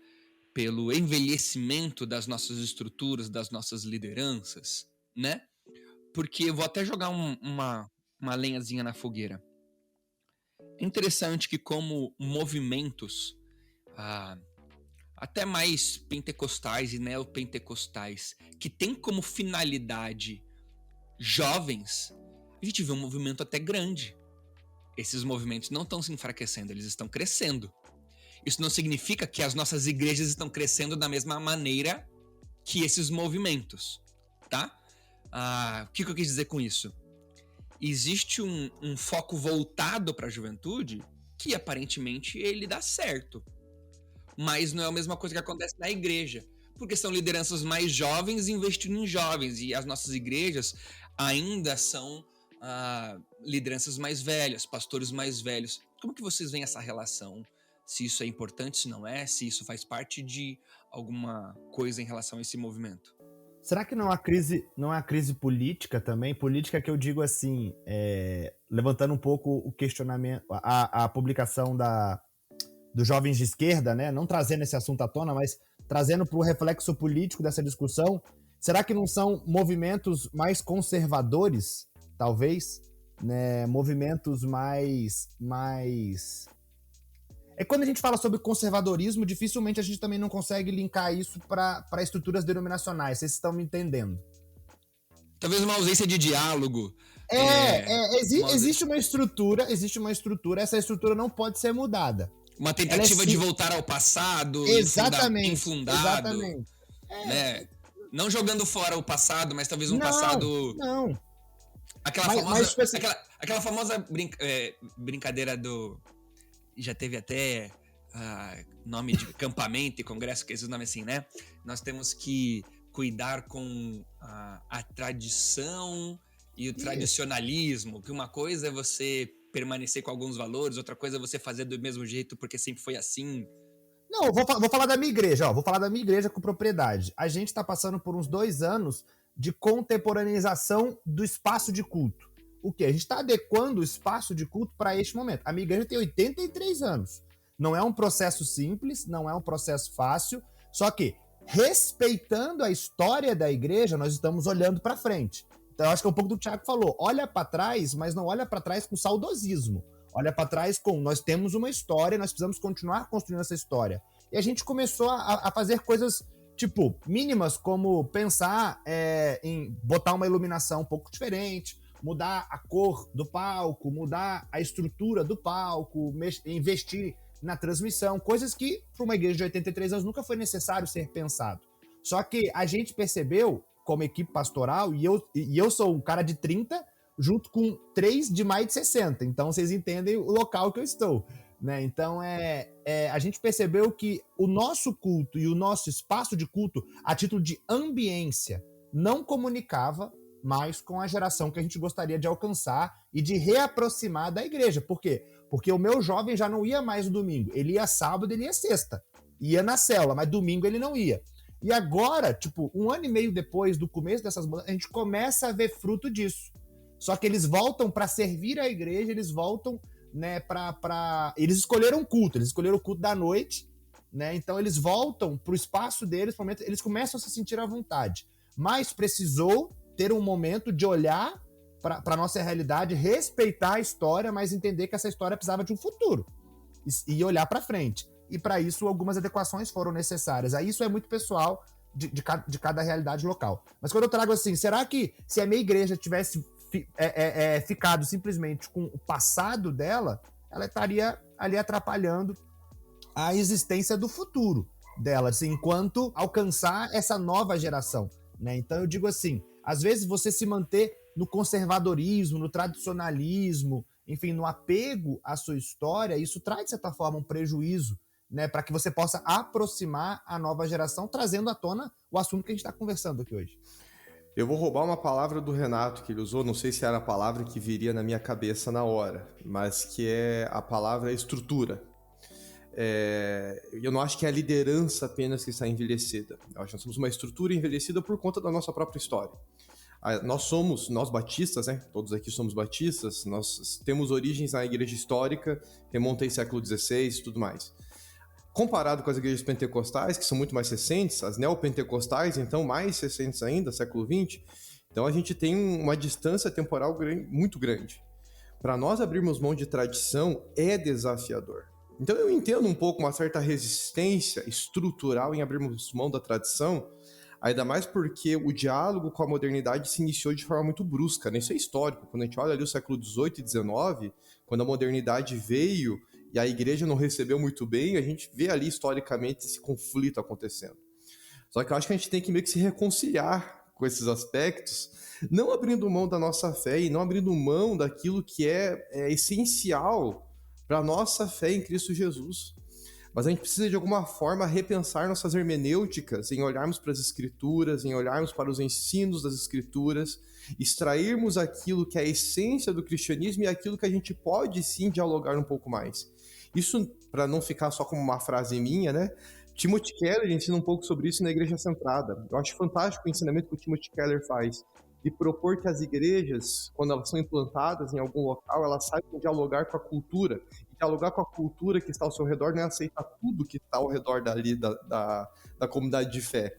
pelo envelhecimento das nossas estruturas, das nossas lideranças, né? Porque eu vou até jogar uma lenhazinha na fogueira. É interessante que como movimentos até mais pentecostais e neopentecostais, que tem como finalidade jovens, a gente vê um movimento até grande. Esses movimentos não estão se enfraquecendo, eles estão crescendo. Isso não significa que as nossas igrejas estão crescendo da mesma maneira que esses movimentos, tá? O que eu quis dizer com isso? Existe um foco voltado para a juventude que aparentemente ele dá certo. Mas não é a mesma coisa que acontece na igreja, porque são lideranças mais jovens investindo em jovens, e as nossas igrejas ainda são lideranças mais velhas, pastores mais velhos. Como que vocês veem essa relação? Se isso é importante, se não é, se isso faz parte de alguma coisa em relação a esse movimento? Será que não há crise política também? Política que eu digo assim, levantando um pouco o questionamento, a publicação dos jovens de esquerda, né? Não trazendo esse assunto à tona, mas trazendo para o reflexo político dessa discussão. Será que não são movimentos mais conservadores, talvez? Né? Movimentos mais... Quando a gente fala sobre conservadorismo, dificilmente a gente também não consegue linkar isso para estruturas denominacionais. Vocês estão me entendendo? Talvez uma ausência de diálogo. Existe uma estrutura, essa estrutura não pode ser mudada. Uma tentativa de voltar ao passado, infundado. Exatamente. Né? Não jogando fora o passado, mas talvez um passado... Não. Aquela famosa brincadeira do... Já teve até nome de acampamento e congresso, que esses nomes assim, né? Nós temos que cuidar com a tradição e o tradicionalismo, que uma coisa é você permanecer com alguns valores, outra coisa é você fazer do mesmo jeito porque sempre foi assim. Não, vou falar da minha igreja, vou falar da minha igreja com propriedade. A gente está passando por uns 2 anos de contemporaneização do espaço de culto. O quê? A gente está adequando o espaço de culto para este momento. A minha igreja tem 83 anos. Não é um processo simples, não é um processo fácil, só que respeitando a história da igreja, nós estamos olhando para frente. Então, eu acho que é um pouco do que o Thiago falou. Olha para trás, mas não olha para trás com saudosismo. Olha para trás com, nós temos uma história, nós precisamos continuar construindo essa história. E a gente começou a fazer coisas, tipo, mínimas, como pensar em botar uma iluminação um pouco diferente, mudar a cor do palco, mudar a estrutura do palco, investir na transmissão, coisas que para uma igreja de 83 anos nunca foi necessário ser pensado. Só que a gente percebeu, como equipe pastoral, e eu sou um cara de 30, junto com 3 de mais de 60, então vocês entendem o local que eu estou, né? Então a gente percebeu que o nosso culto e o nosso espaço de culto, a título de ambiência, não comunicava mais com a geração que a gente gostaria de alcançar e de reaproximar da igreja. Por quê? Porque o meu jovem já não ia mais no domingo, ele ia sábado, ele ia sexta, ia na célula, mas domingo ele não ia. E agora, tipo, 1 ano e meio depois do começo dessas mudanças, a gente começa a ver fruto disso. Só que eles voltam para servir a igreja, eles voltam, né, eles escolheram o culto da noite, né? Então eles voltam pro espaço deles, eles começam a se sentir à vontade. Mas precisou ter um momento de olhar para a nossa realidade, respeitar a história, mas entender que essa história precisava de um futuro e olhar para frente. E para isso algumas adequações foram necessárias. Aí isso é muito pessoal de cada realidade local. Mas quando eu trago assim, será que se a minha igreja tivesse ficado simplesmente com o passado dela, ela estaria ali atrapalhando a existência do futuro dela, assim, enquanto alcançar essa nova geração, né? Então eu digo assim, às vezes você se manter no conservadorismo, no tradicionalismo, enfim, no apego à sua história, isso traz, de certa forma, um prejuízo, né, para que você possa aproximar a nova geração, trazendo à tona o assunto que a gente está conversando aqui hoje. Eu vou roubar uma palavra do Renato que ele usou, não sei se era a palavra que viria na minha cabeça na hora, mas que é a palavra estrutura. Eu não acho que é a liderança apenas que está envelhecida. Eu acho que nós somos uma estrutura envelhecida por conta da nossa própria história. Nós batistas, né? Todos aqui somos batistas, nós temos origens na igreja histórica, remonta em século XVI e tudo mais. Comparado com as igrejas pentecostais, que são muito mais recentes, as neopentecostais, então mais recentes ainda, século XX, então a gente tem uma distância temporal muito grande. Para nós abrirmos mão de tradição é desafiador. Então eu entendo um pouco uma certa resistência estrutural em abrirmos mão da tradição, ainda mais porque o diálogo com a modernidade se iniciou de forma muito brusca, né? Isso é histórico. Quando a gente olha ali o século XVIII e XIX, quando a modernidade veio e a igreja não recebeu muito bem, a gente vê ali historicamente esse conflito acontecendo. Só que eu acho que a gente tem que meio que se reconciliar com esses aspectos, não abrindo mão da nossa fé e não abrindo mão daquilo que é essencial para a nossa fé em Cristo Jesus. Mas a gente precisa, de alguma forma, repensar nossas hermenêuticas, em olharmos para as Escrituras, em olharmos para os ensinos das Escrituras, extrairmos aquilo que é a essência do cristianismo e aquilo que a gente pode, sim, dialogar um pouco mais. Isso, para não ficar só como uma frase minha, né? Timothy Keller ensina um pouco sobre isso na Igreja Centrada. Eu acho fantástico o ensinamento que o Timothy Keller faz, de propor que as igrejas, quando elas são implantadas em algum local, elas saibam dialogar com a cultura. E dialogar com a cultura que está ao seu redor não é aceitar tudo que está ao redor dali da comunidade de fé,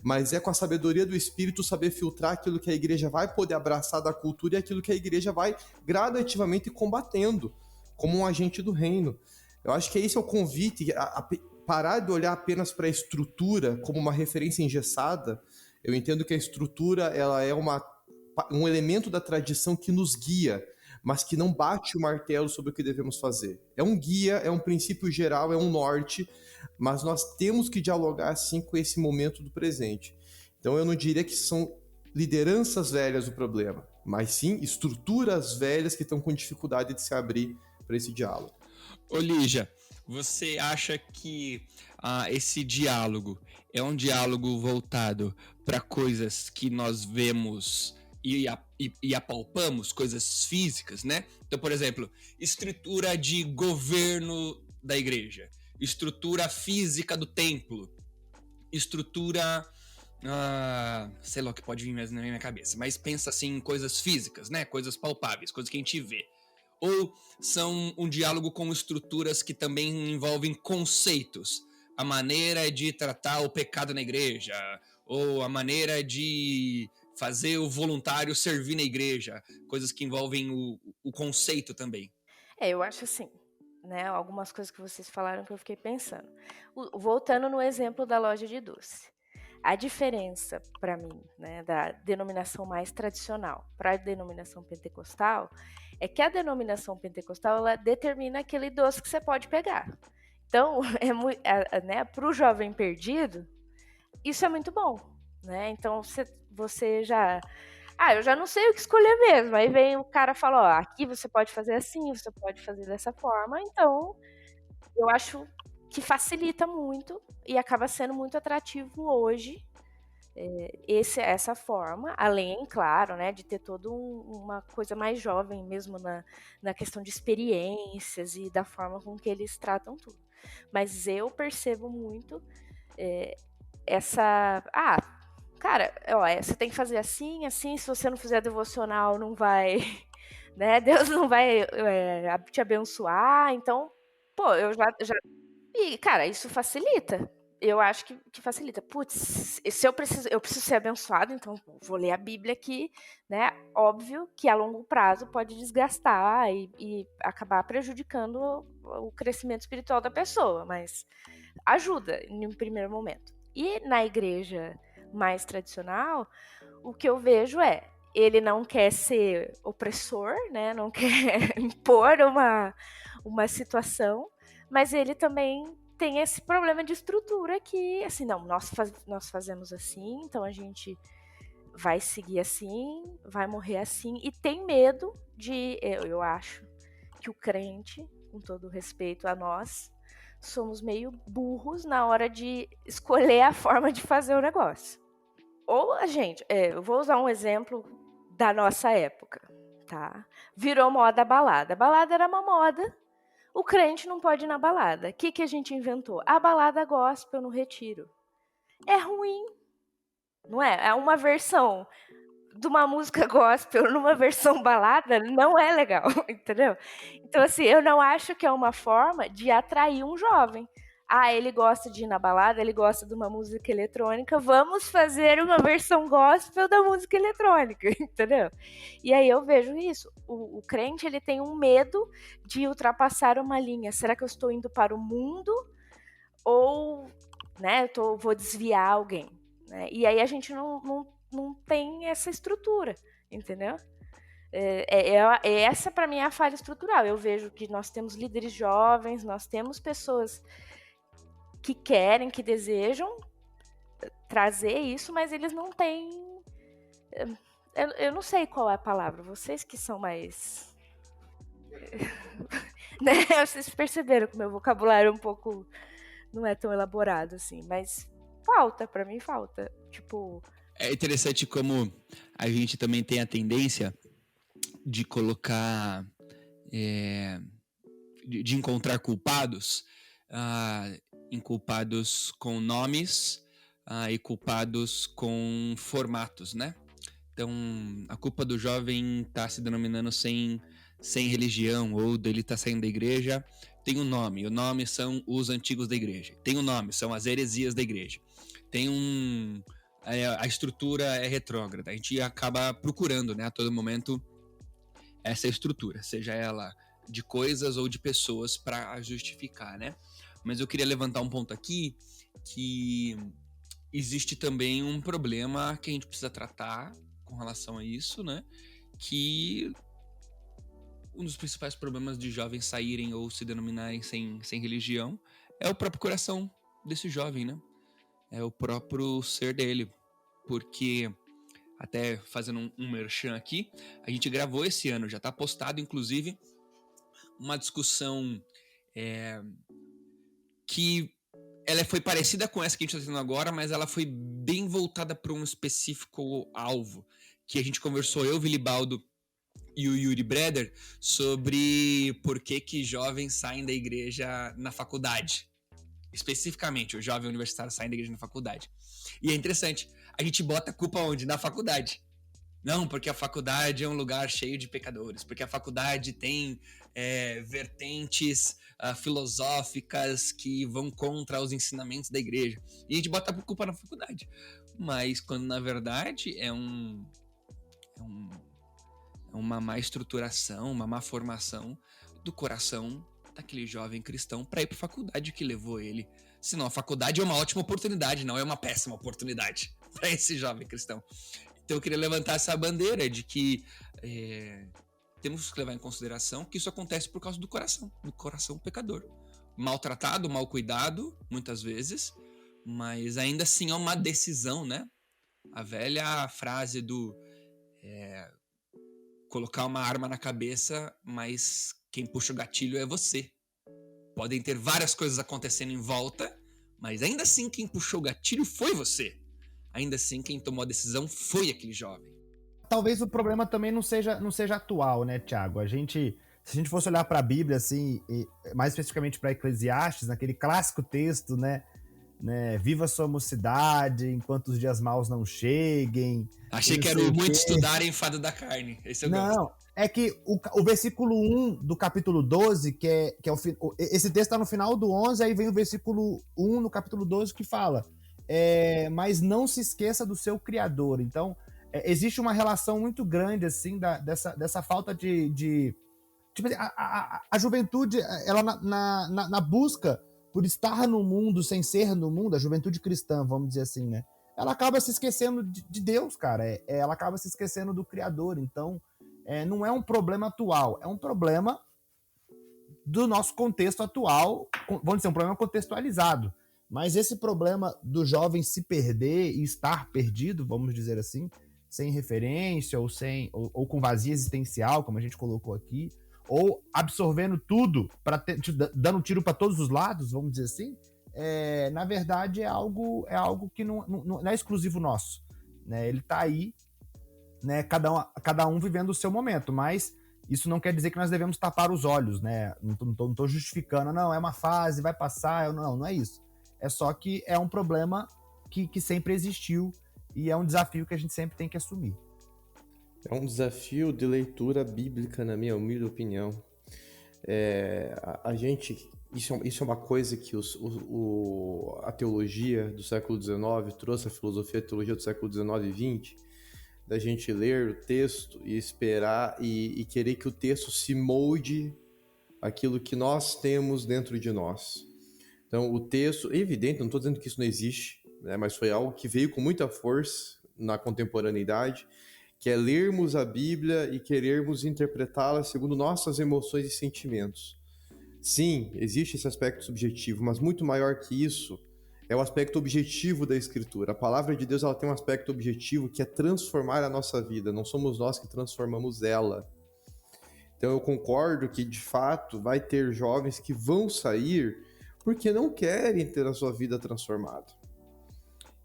mas é com a sabedoria do Espírito saber filtrar aquilo que a igreja vai poder abraçar da cultura e aquilo que a igreja vai gradativamente combatendo como um agente do reino. Eu acho que esse é o convite, a parar de olhar apenas para a estrutura como uma referência engessada. Eu entendo que a estrutura ela é um elemento da tradição que nos guia, mas que não bate o martelo sobre o que devemos fazer. É um guia, é um princípio geral, é um norte, mas nós temos que dialogar sim com esse momento do presente. Então eu não diria que são lideranças velhas o problema, mas sim estruturas velhas que estão com dificuldade de se abrir para esse diálogo. Ô Lígia, você acha que esse diálogo é um diálogo voltado para coisas que nós vemos e apalpamos, coisas físicas, né? Então, por exemplo, estrutura de governo da igreja, estrutura física do templo, estrutura... sei lá o que pode vir mesmo na minha cabeça, mas pensa assim em coisas físicas, né? Coisas palpáveis, coisas que a gente vê. Ou são um diálogo com estruturas que também envolvem conceitos, a maneira de tratar o pecado na igreja, ou a maneira de fazer o voluntário servir na igreja, coisas que envolvem o conceito também. Eu acho assim, né? Algumas coisas que vocês falaram que eu fiquei pensando. Voltando no exemplo da loja de doce. A diferença, para mim, né, da denominação mais tradicional para a denominação pentecostal é que a denominação pentecostal ela determina aquele doce que você pode pegar. Então, né, para o jovem perdido, isso é muito bom. Né? Então, você já... eu já não sei o que escolher mesmo. Aí vem o cara e fala, ó, aqui você pode fazer assim, você pode fazer dessa forma. Então, eu acho que facilita muito e acaba sendo muito atrativo hoje essa forma, além, claro, né, de ter toda uma coisa mais jovem mesmo na questão de experiências e da forma com que eles tratam tudo. Mas eu percebo muito essa... cara, você tem que fazer assim, assim, se você não fizer devocional, não vai... né, Deus não vai te abençoar, então, eu já... E, cara, isso facilita. Eu acho que facilita. Putz, se eu preciso ser abençoado, então vou ler a Bíblia aqui, né? Óbvio que a longo prazo pode desgastar e acabar prejudicando o crescimento espiritual da pessoa, mas ajuda em um primeiro momento. E na igreja mais tradicional, o que eu vejo ele não quer ser opressor, né? Não quer impor uma situação, mas ele também tem esse problema de estrutura que, assim, não, nós fazemos assim, então a gente vai seguir assim, vai morrer assim, e tem medo de, eu acho, que o crente, com todo respeito a nós, somos meio burros na hora de escolher a forma de fazer o negócio. Ou a gente, eu vou usar um exemplo da nossa época, tá? Virou moda a balada. A balada era uma moda. O crente não pode ir na balada. O que a gente inventou? A balada gospel no retiro. É ruim, não é? É uma versão de uma música gospel numa versão balada, não é legal, entendeu? Então, assim, eu não acho que é uma forma de atrair um jovem. Ele gosta de ir na balada, ele gosta de uma música eletrônica, vamos fazer uma versão gospel da música eletrônica, entendeu? E aí eu vejo isso. O crente, ele tem um medo de ultrapassar uma linha. Será que eu estou indo para o mundo? Ou, né, vou desviar alguém? Né? E aí a gente não tem essa estrutura, entendeu? Essa, para mim, é a falha estrutural. Eu vejo que nós temos líderes jovens, nós temos pessoas que querem, que desejam trazer isso, mas eles não têm... Eu não sei qual é a palavra, vocês que são mais... né? Vocês perceberam que o meu vocabulário um pouco não é tão elaborado assim, mas pra mim falta. Tipo... É interessante como a gente também tem a tendência de colocar... de encontrar culpados... culpados com nomes e culpados com formatos, né? Então, a culpa do jovem tá se denominando sem religião, ou dele tá saindo da igreja, tem um nome. O nome são os antigos da igreja. Tem um nome, são as heresias da igreja. Tem a estrutura é retrógrada. A gente acaba procurando, né, a todo momento essa estrutura, seja ela de coisas ou de pessoas para justificar, né? Mas eu queria levantar um ponto aqui, que existe também um problema que a gente precisa tratar com relação a isso, né? Que um dos principais problemas de jovens saírem ou se denominarem sem religião é o próprio coração desse jovem, né? É o próprio ser dele. Porque, até fazendo um merchan aqui, a gente gravou esse ano, já está postado, inclusive, uma discussão... que ela foi parecida com essa que a gente está tendo agora, mas ela foi bem voltada para um específico alvo, que a gente conversou, eu, Vilibaldo e o Yuri Breder, sobre por que jovens saem da igreja na faculdade. Especificamente, o jovem universitário sai da igreja na faculdade. E é interessante, a gente bota a culpa onde? Na faculdade. Não, porque a faculdade é um lugar cheio de pecadores, porque a faculdade tem vertentes filosóficas que vão contra os ensinamentos da igreja. E a gente bota a culpa na faculdade. Mas quando na verdade é uma má estruturação, uma má formação do coração daquele jovem cristão para ir para a faculdade que levou ele. Senão a faculdade é uma ótima oportunidade, não é uma péssima oportunidade para esse jovem cristão. Então eu queria levantar essa bandeira de que temos que levar em consideração que isso acontece por causa do coração pecador. Maltratado, mal cuidado, muitas vezes, mas ainda assim é uma decisão, né? A velha frase do colocar uma arma na cabeça, mas quem puxa o gatilho é você. Podem ter várias coisas acontecendo em volta, mas ainda assim quem puxou o gatilho foi você. Ainda assim quem tomou a decisão foi aquele jovem. Talvez o problema também não seja atual, né, Tiago? Se a gente fosse olhar para a Bíblia, assim, e mais especificamente para Eclesiastes, naquele clássico texto, né? Viva sua mocidade, enquanto os dias maus não cheguem. Achei que era muito estudar em Fado da Carne. Esse eu gosto. Não, é que o versículo 1 do capítulo 12, que é esse texto está no final do 11, aí vem o versículo 1 no capítulo 12 que fala, mas não se esqueça do seu Criador. Então, existe uma relação muito grande, assim, dessa falta de tipo, a juventude, ela na busca por estar no mundo sem ser no mundo, a juventude cristã, vamos dizer assim, né? Ela acaba se esquecendo de Deus, cara. Ela acaba se esquecendo do Criador. Então, não é um problema atual, é um problema do nosso contexto atual, vamos dizer, um problema contextualizado. Mas esse problema do jovem se perder e estar perdido, vamos dizer assim, sem referência ou com vazio existencial, como a gente colocou aqui, ou absorvendo tudo, dando tiro para todos os lados, vamos dizer assim, na verdade é algo que não é exclusivo nosso, né? Ele está aí, né? Cada um vivendo o seu momento, mas isso não quer dizer que nós devemos tapar os olhos, né? Não estou justificando, não, é uma fase, vai passar, não é isso. É só que é um problema que sempre existiu e é um desafio que a gente sempre tem que assumir. É um desafio de leitura bíblica, na minha humilde opinião. Isso é uma coisa que a teologia do século XIX trouxe, a filosofia e a teologia do século XIX e XX, da gente ler o texto e esperar e querer que o texto se molde aquilo que nós temos dentro de nós. Então, o texto, é evidente, não estou dizendo que isso não existe, né, mas foi algo que veio com muita força na contemporaneidade, que é lermos a Bíblia e querermos interpretá-la segundo nossas emoções e sentimentos. Sim, existe esse aspecto subjetivo, mas muito maior que isso é o aspecto objetivo da Escritura. A palavra de Deus, ela tem um aspecto objetivo que é transformar a nossa vida, não somos nós que transformamos ela. Então eu concordo que, de fato, vai ter jovens que vão sair porque não querem ter a sua vida transformada.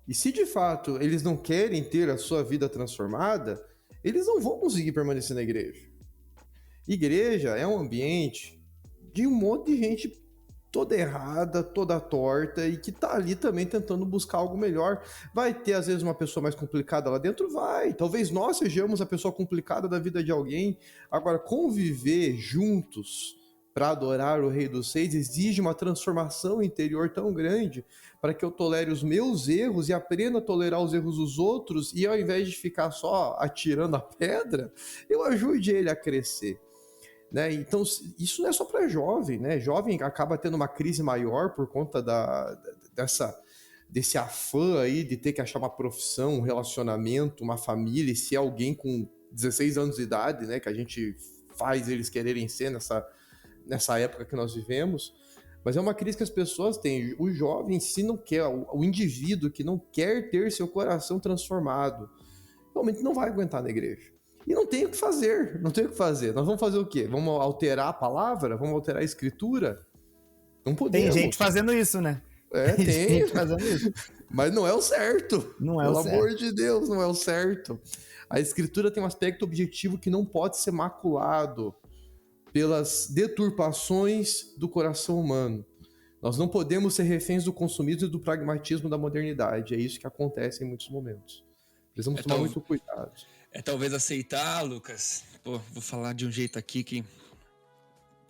E se, de fato, eles não querem ter a sua vida transformada, eles não vão conseguir permanecer na igreja. Igreja é um ambiente de um monte de gente toda errada, toda torta e que tá ali também tentando buscar algo melhor. Vai ter, às vezes, uma pessoa mais complicada lá dentro? Vai. Talvez nós sejamos a pessoa complicada da vida de alguém. Agora, conviver juntos para adorar o Rei dos Reis exige uma transformação interior tão grande para que eu tolere os meus erros e aprenda a tolerar os erros dos outros e, ao invés de ficar só atirando a pedra, eu ajude ele a crescer. Né? Então, isso não é só para jovem, né? Jovem acaba tendo uma crise maior por conta desse afã aí de ter que achar uma profissão, um relacionamento, uma família, e ser alguém com 16 anos de idade, né? Que a gente faz eles quererem ser nessa época que nós vivemos. Mas é uma crise que as pessoas têm. O jovem, se não quer, o indivíduo que não quer ter seu coração transformado, realmente não vai aguentar na igreja. E não tem o que fazer. Nós vamos fazer o quê? Vamos alterar a palavra? Vamos alterar a escritura? Não podemos. Tem gente fazendo isso, né? Tem gente fazendo isso. Mas não é o certo. Não é o certo. Pelo amor de Deus, não é o certo. A escritura tem um aspecto objetivo que não pode ser maculado pelas deturpações do coração humano. Nós não podemos ser reféns do consumismo e do pragmatismo da modernidade. É isso que acontece em muitos momentos. Precisamos tomar muito cuidado. Talvez aceitar, Lucas. Vou falar de um jeito aqui que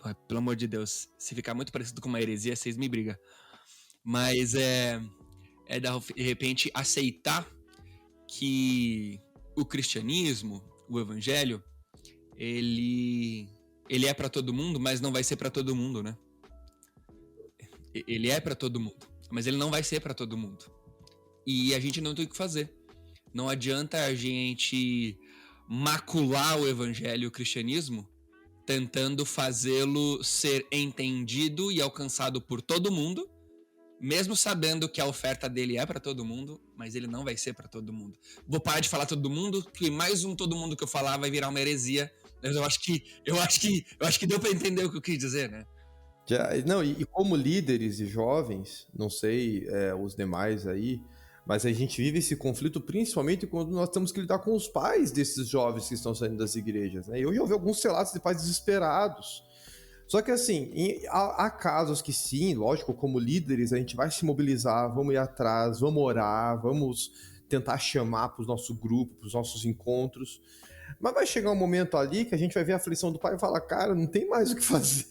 Pô, pelo amor de Deus, se ficar muito parecido com uma heresia, vocês me brigam. Mas é de repente aceitar que o cristianismo, o evangelho, ele é para todo mundo, mas não vai ser para todo mundo, né? Ele é para todo mundo, mas ele não vai ser para todo mundo. E a gente não tem o que fazer. Não adianta a gente macular o evangelho e o cristianismo tentando fazê-lo ser entendido e alcançado por todo mundo, mesmo sabendo que a oferta dele é para todo mundo, mas ele não vai ser para todo mundo. Vou parar de falar todo mundo, porque mais um todo mundo que eu falar vai virar uma heresia. Mas eu acho que deu para entender o que eu quis dizer, né? Não, e como líderes e jovens, não sei os demais aí, mas a gente vive esse conflito principalmente quando nós temos que lidar com os pais desses jovens que estão saindo das igrejas, né? Eu já ouvi alguns relatos de pais desesperados. Só que assim, há casos que sim, lógico, como líderes a gente vai se mobilizar, vamos ir atrás, vamos orar, vamos tentar chamar para o nosso grupo, para os nossos encontros, mas vai chegar um momento ali que a gente vai ver a aflição do pai e falar, cara, não tem mais o que fazer,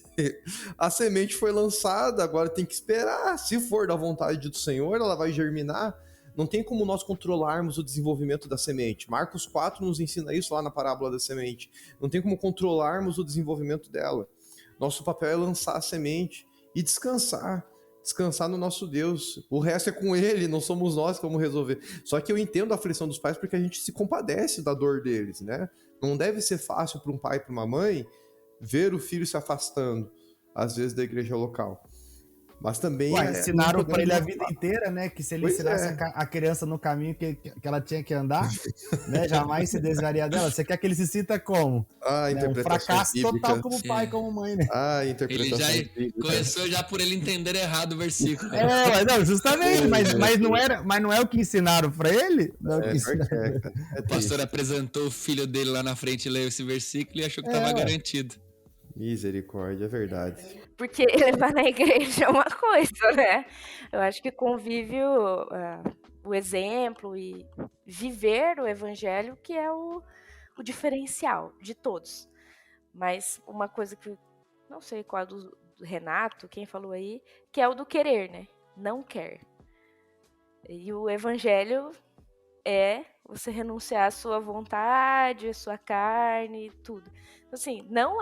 a semente foi lançada, agora tem que esperar, se for da vontade do Senhor, ela vai germinar, não tem como nós controlarmos o desenvolvimento da semente. Marcos 4 nos ensina isso lá na parábola da semente, não tem como controlarmos o desenvolvimento dela. Nosso papel é lançar a semente e descansar no nosso Deus. O resto é com Ele, não somos nós que vamos resolver. Só que eu entendo a aflição dos pais porque a gente se compadece da dor deles, né? Não deve ser fácil para um pai e para uma mãe ver o filho se afastando, às vezes, da igreja local. Mas também... ensinaram para ele a vida inteira, né? Que se ele ensinasse a criança no caminho que ela tinha que andar, né? Jamais se desviaria dela. Você quer que ele se sinta como? Um fracasso bíblicas. Total como pai, como mãe, né? Interpretação ele já começou já por ele entender errado o versículo. Mas não, justamente, mas não é o que ensinaram para ele? O pastor apresentou o filho dele lá na frente, leu esse versículo e achou que estava garantido. Misericórdia, é verdade. Porque levar na igreja é uma coisa, né? Eu acho que convívio, o exemplo e viver o evangelho que é o diferencial de todos. Mas uma coisa que, não sei qual é do Renato, quem falou aí, que é o do querer, né? Não quer. E o evangelho é você renunciar à sua vontade, à sua carne, tudo. Assim, não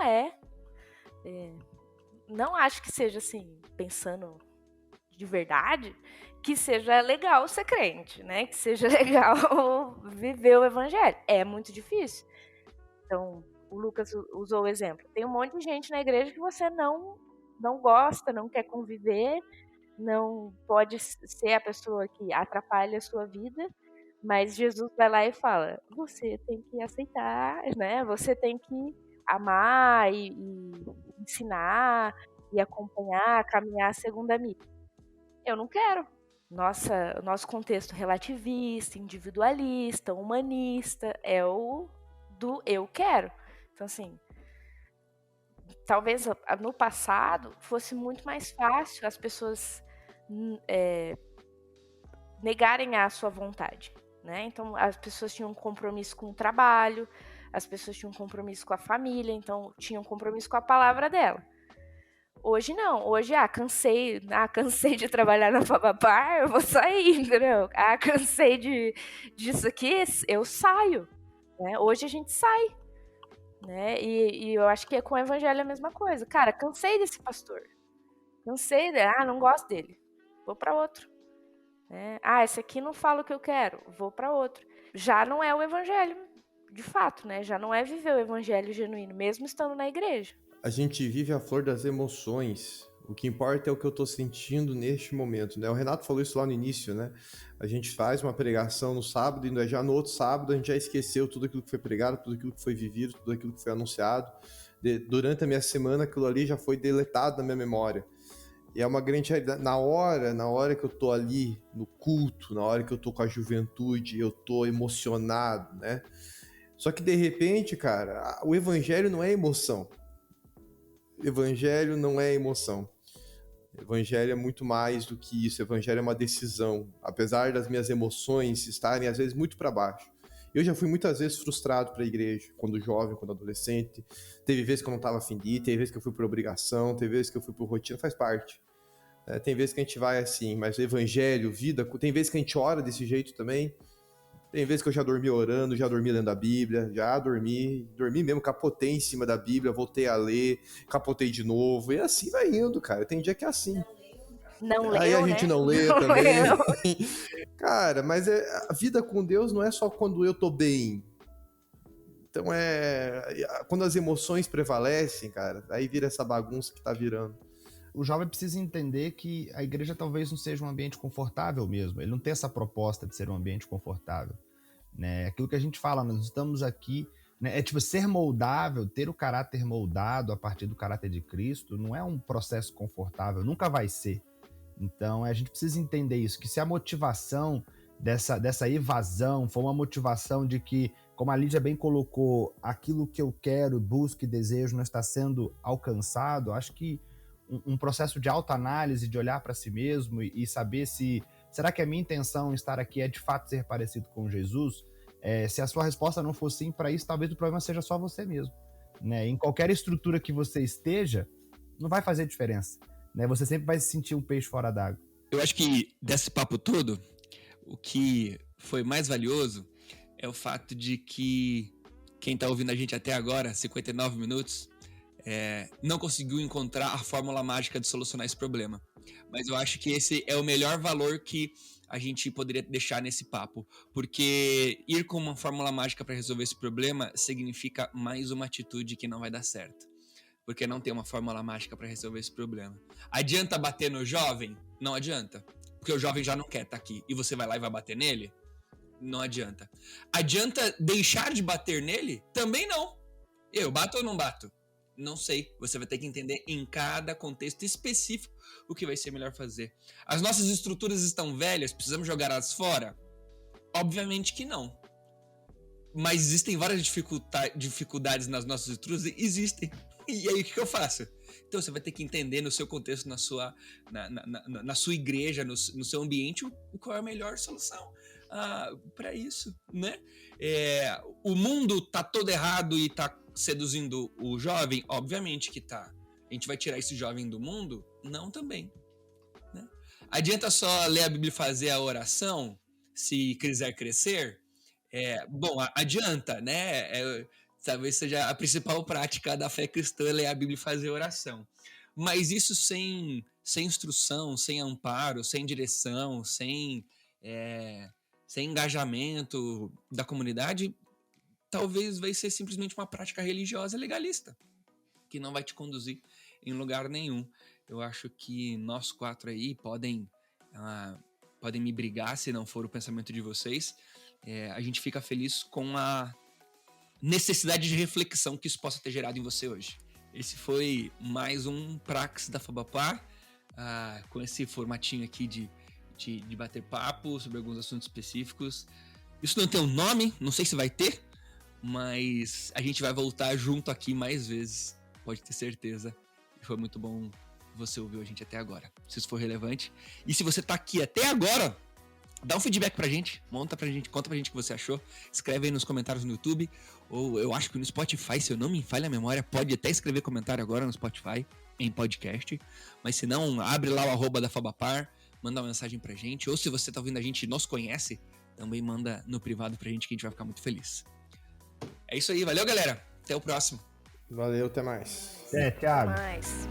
acho que seja assim, pensando de verdade, que seja legal ser crente, né? Que seja legal viver o evangelho. É muito difícil. Então, o Lucas usou o exemplo. Tem um monte de gente na igreja que você não gosta, não quer conviver, não pode ser a pessoa que atrapalha a sua vida, mas Jesus vai lá e fala, você tem que aceitar, né? Você tem que amar e ensinar e acompanhar, caminhar segundo a mim. Eu não quero. Nosso contexto relativista, individualista, humanista é o do eu quero. Então, assim, talvez no passado fosse muito mais fácil as pessoas negarem a sua vontade, né? Então, as pessoas tinham um compromisso com o trabalho, as pessoas tinham um compromisso com a família, então tinham um compromisso com a palavra dela. Hoje não, hoje, cansei de trabalhar na Fabapar, eu vou sair, entendeu? Cansei disso aqui, eu saio, né? Hoje a gente sai, né? E eu acho que com o evangelho é a mesma coisa. Cara, cansei desse pastor, cansei, não gosto dele, vou para outro. Né? Esse aqui não fala o que eu quero, vou para outro. Já não é o evangelho, de fato, né? Já não é viver o evangelho genuíno, mesmo estando na igreja. A gente vive a flor das emoções. O que importa é o que eu tô sentindo neste momento, né? O Renato falou isso lá no início, né? A gente faz uma pregação no sábado e já no outro sábado a gente já esqueceu tudo aquilo que foi pregado, tudo aquilo que foi vivido, tudo aquilo que foi anunciado. Durante a minha semana, aquilo ali já foi deletado na minha memória. E é uma grande realidade. Na hora que eu tô ali no culto, na hora que eu tô com a juventude, eu tô emocionado, né? Só que de repente, cara, o evangelho não é emoção. Evangelho não é emoção. Evangelho é muito mais do que isso. Evangelho é uma decisão. Apesar das minhas emoções estarem, às vezes, muito para baixo, Eu já fui muitas vezes frustrado para a igreja, quando jovem, quando adolescente. Teve vezes que eu não estava afim de ir, teve vezes que eu fui por obrigação, teve vezes que eu fui por rotina, faz parte. Tem vezes que a gente vai assim, mas evangelho, vida, tem vezes que a gente ora desse jeito também. Tem vezes que eu já dormi orando, já dormi lendo a Bíblia, já dormi mesmo, capotei em cima da Bíblia, voltei a ler, capotei de novo, e assim vai indo, cara. Tem dia que é assim. Não Aí leu, a gente né? não lê Não também. leu. Cara, mas a vida com Deus não é só quando eu tô bem. Então quando as emoções prevalecem, cara, aí vira essa bagunça que tá virando. O jovem precisa entender que a igreja talvez não seja um ambiente confortável mesmo. Ele não tem essa proposta de ser um ambiente confortável, né? Aquilo que a gente fala, nós estamos aqui, né? É tipo, ser moldável, ter o caráter moldado a partir do caráter de Cristo, não é um processo confortável, nunca vai ser. Então, a gente precisa entender isso, que se a motivação dessa evasão for uma motivação de que, como a Lídia bem colocou, aquilo que eu quero, busco e desejo não está sendo alcançado, acho que um processo de autoanálise, de olhar para si mesmo e saber se... Será que a minha intenção em estar aqui é de fato ser parecido com Jesus? Se a sua resposta não for sim para isso, talvez o problema seja só você mesmo, né? Em qualquer estrutura que você esteja, não vai fazer diferença, né? Você sempre vai se sentir um peixe fora d'água. Eu acho que desse papo todo, o que foi mais valioso é o fato de que quem está ouvindo a gente até agora, 59 minutos, não conseguiu encontrar a fórmula mágica de solucionar esse problema. Mas eu acho que esse é o melhor valor que a gente poderia deixar nesse papo. Porque ir com uma fórmula mágica para resolver esse problema significa mais uma atitude que não vai dar certo. Porque não tem uma fórmula mágica para resolver esse problema. Adianta bater no jovem? Não adianta. Porque o jovem já não quer estar aqui. E você vai lá e vai bater nele? Não adianta. Adianta deixar de bater nele? Também não. Eu bato ou não bato? Não sei. Você vai ter que entender em cada contexto específico o que vai ser melhor fazer. As nossas estruturas estão velhas? Precisamos jogá-las fora? Obviamente que não. Mas existem várias dificuldades nas nossas estruturas? Existem. E aí o que eu faço? Então você vai ter que entender no seu contexto, na sua igreja, no seu ambiente, qual é a melhor solução para isso, né? O mundo tá todo errado e tá seduzindo o jovem? Obviamente que tá. A gente vai tirar esse jovem do mundo? Não também, né? Adianta só ler a Bíblia e fazer a oração se quiser crescer? Bom, adianta, né? Talvez seja a principal prática da fé cristã, ler a Bíblia e fazer oração. Mas isso sem instrução, sem amparo, sem direção, sem engajamento da comunidade, talvez vai ser simplesmente uma prática religiosa legalista, que não vai te conduzir em lugar nenhum. Eu acho que nós 4 aí podem me brigar se não for o pensamento de vocês. A gente fica feliz com a necessidade de reflexão que isso possa ter gerado em você hoje. Esse foi mais um Praxis da Fabapar, com esse formatinho aqui de bater papo sobre alguns assuntos específicos. Isso não tem um nome, não sei se vai ter, mas a gente vai voltar junto aqui mais vezes, pode ter certeza. Foi muito bom você ouviu a gente até agora, se isso for relevante. E se você tá aqui até agora, dá um feedback pra gente, conta pra gente o que você achou, escreve aí nos comentários no YouTube, ou eu acho que no Spotify, se eu não me falha a memória, pode até escrever comentário agora no Spotify, em podcast, mas se não, abre lá o @ da Fabapar, manda uma mensagem pra gente, ou se você tá ouvindo a gente e nos conhece, também manda no privado pra gente que a gente vai ficar muito feliz. É isso aí, valeu galera, até o próximo. Valeu, até mais. Thiago. Até mais.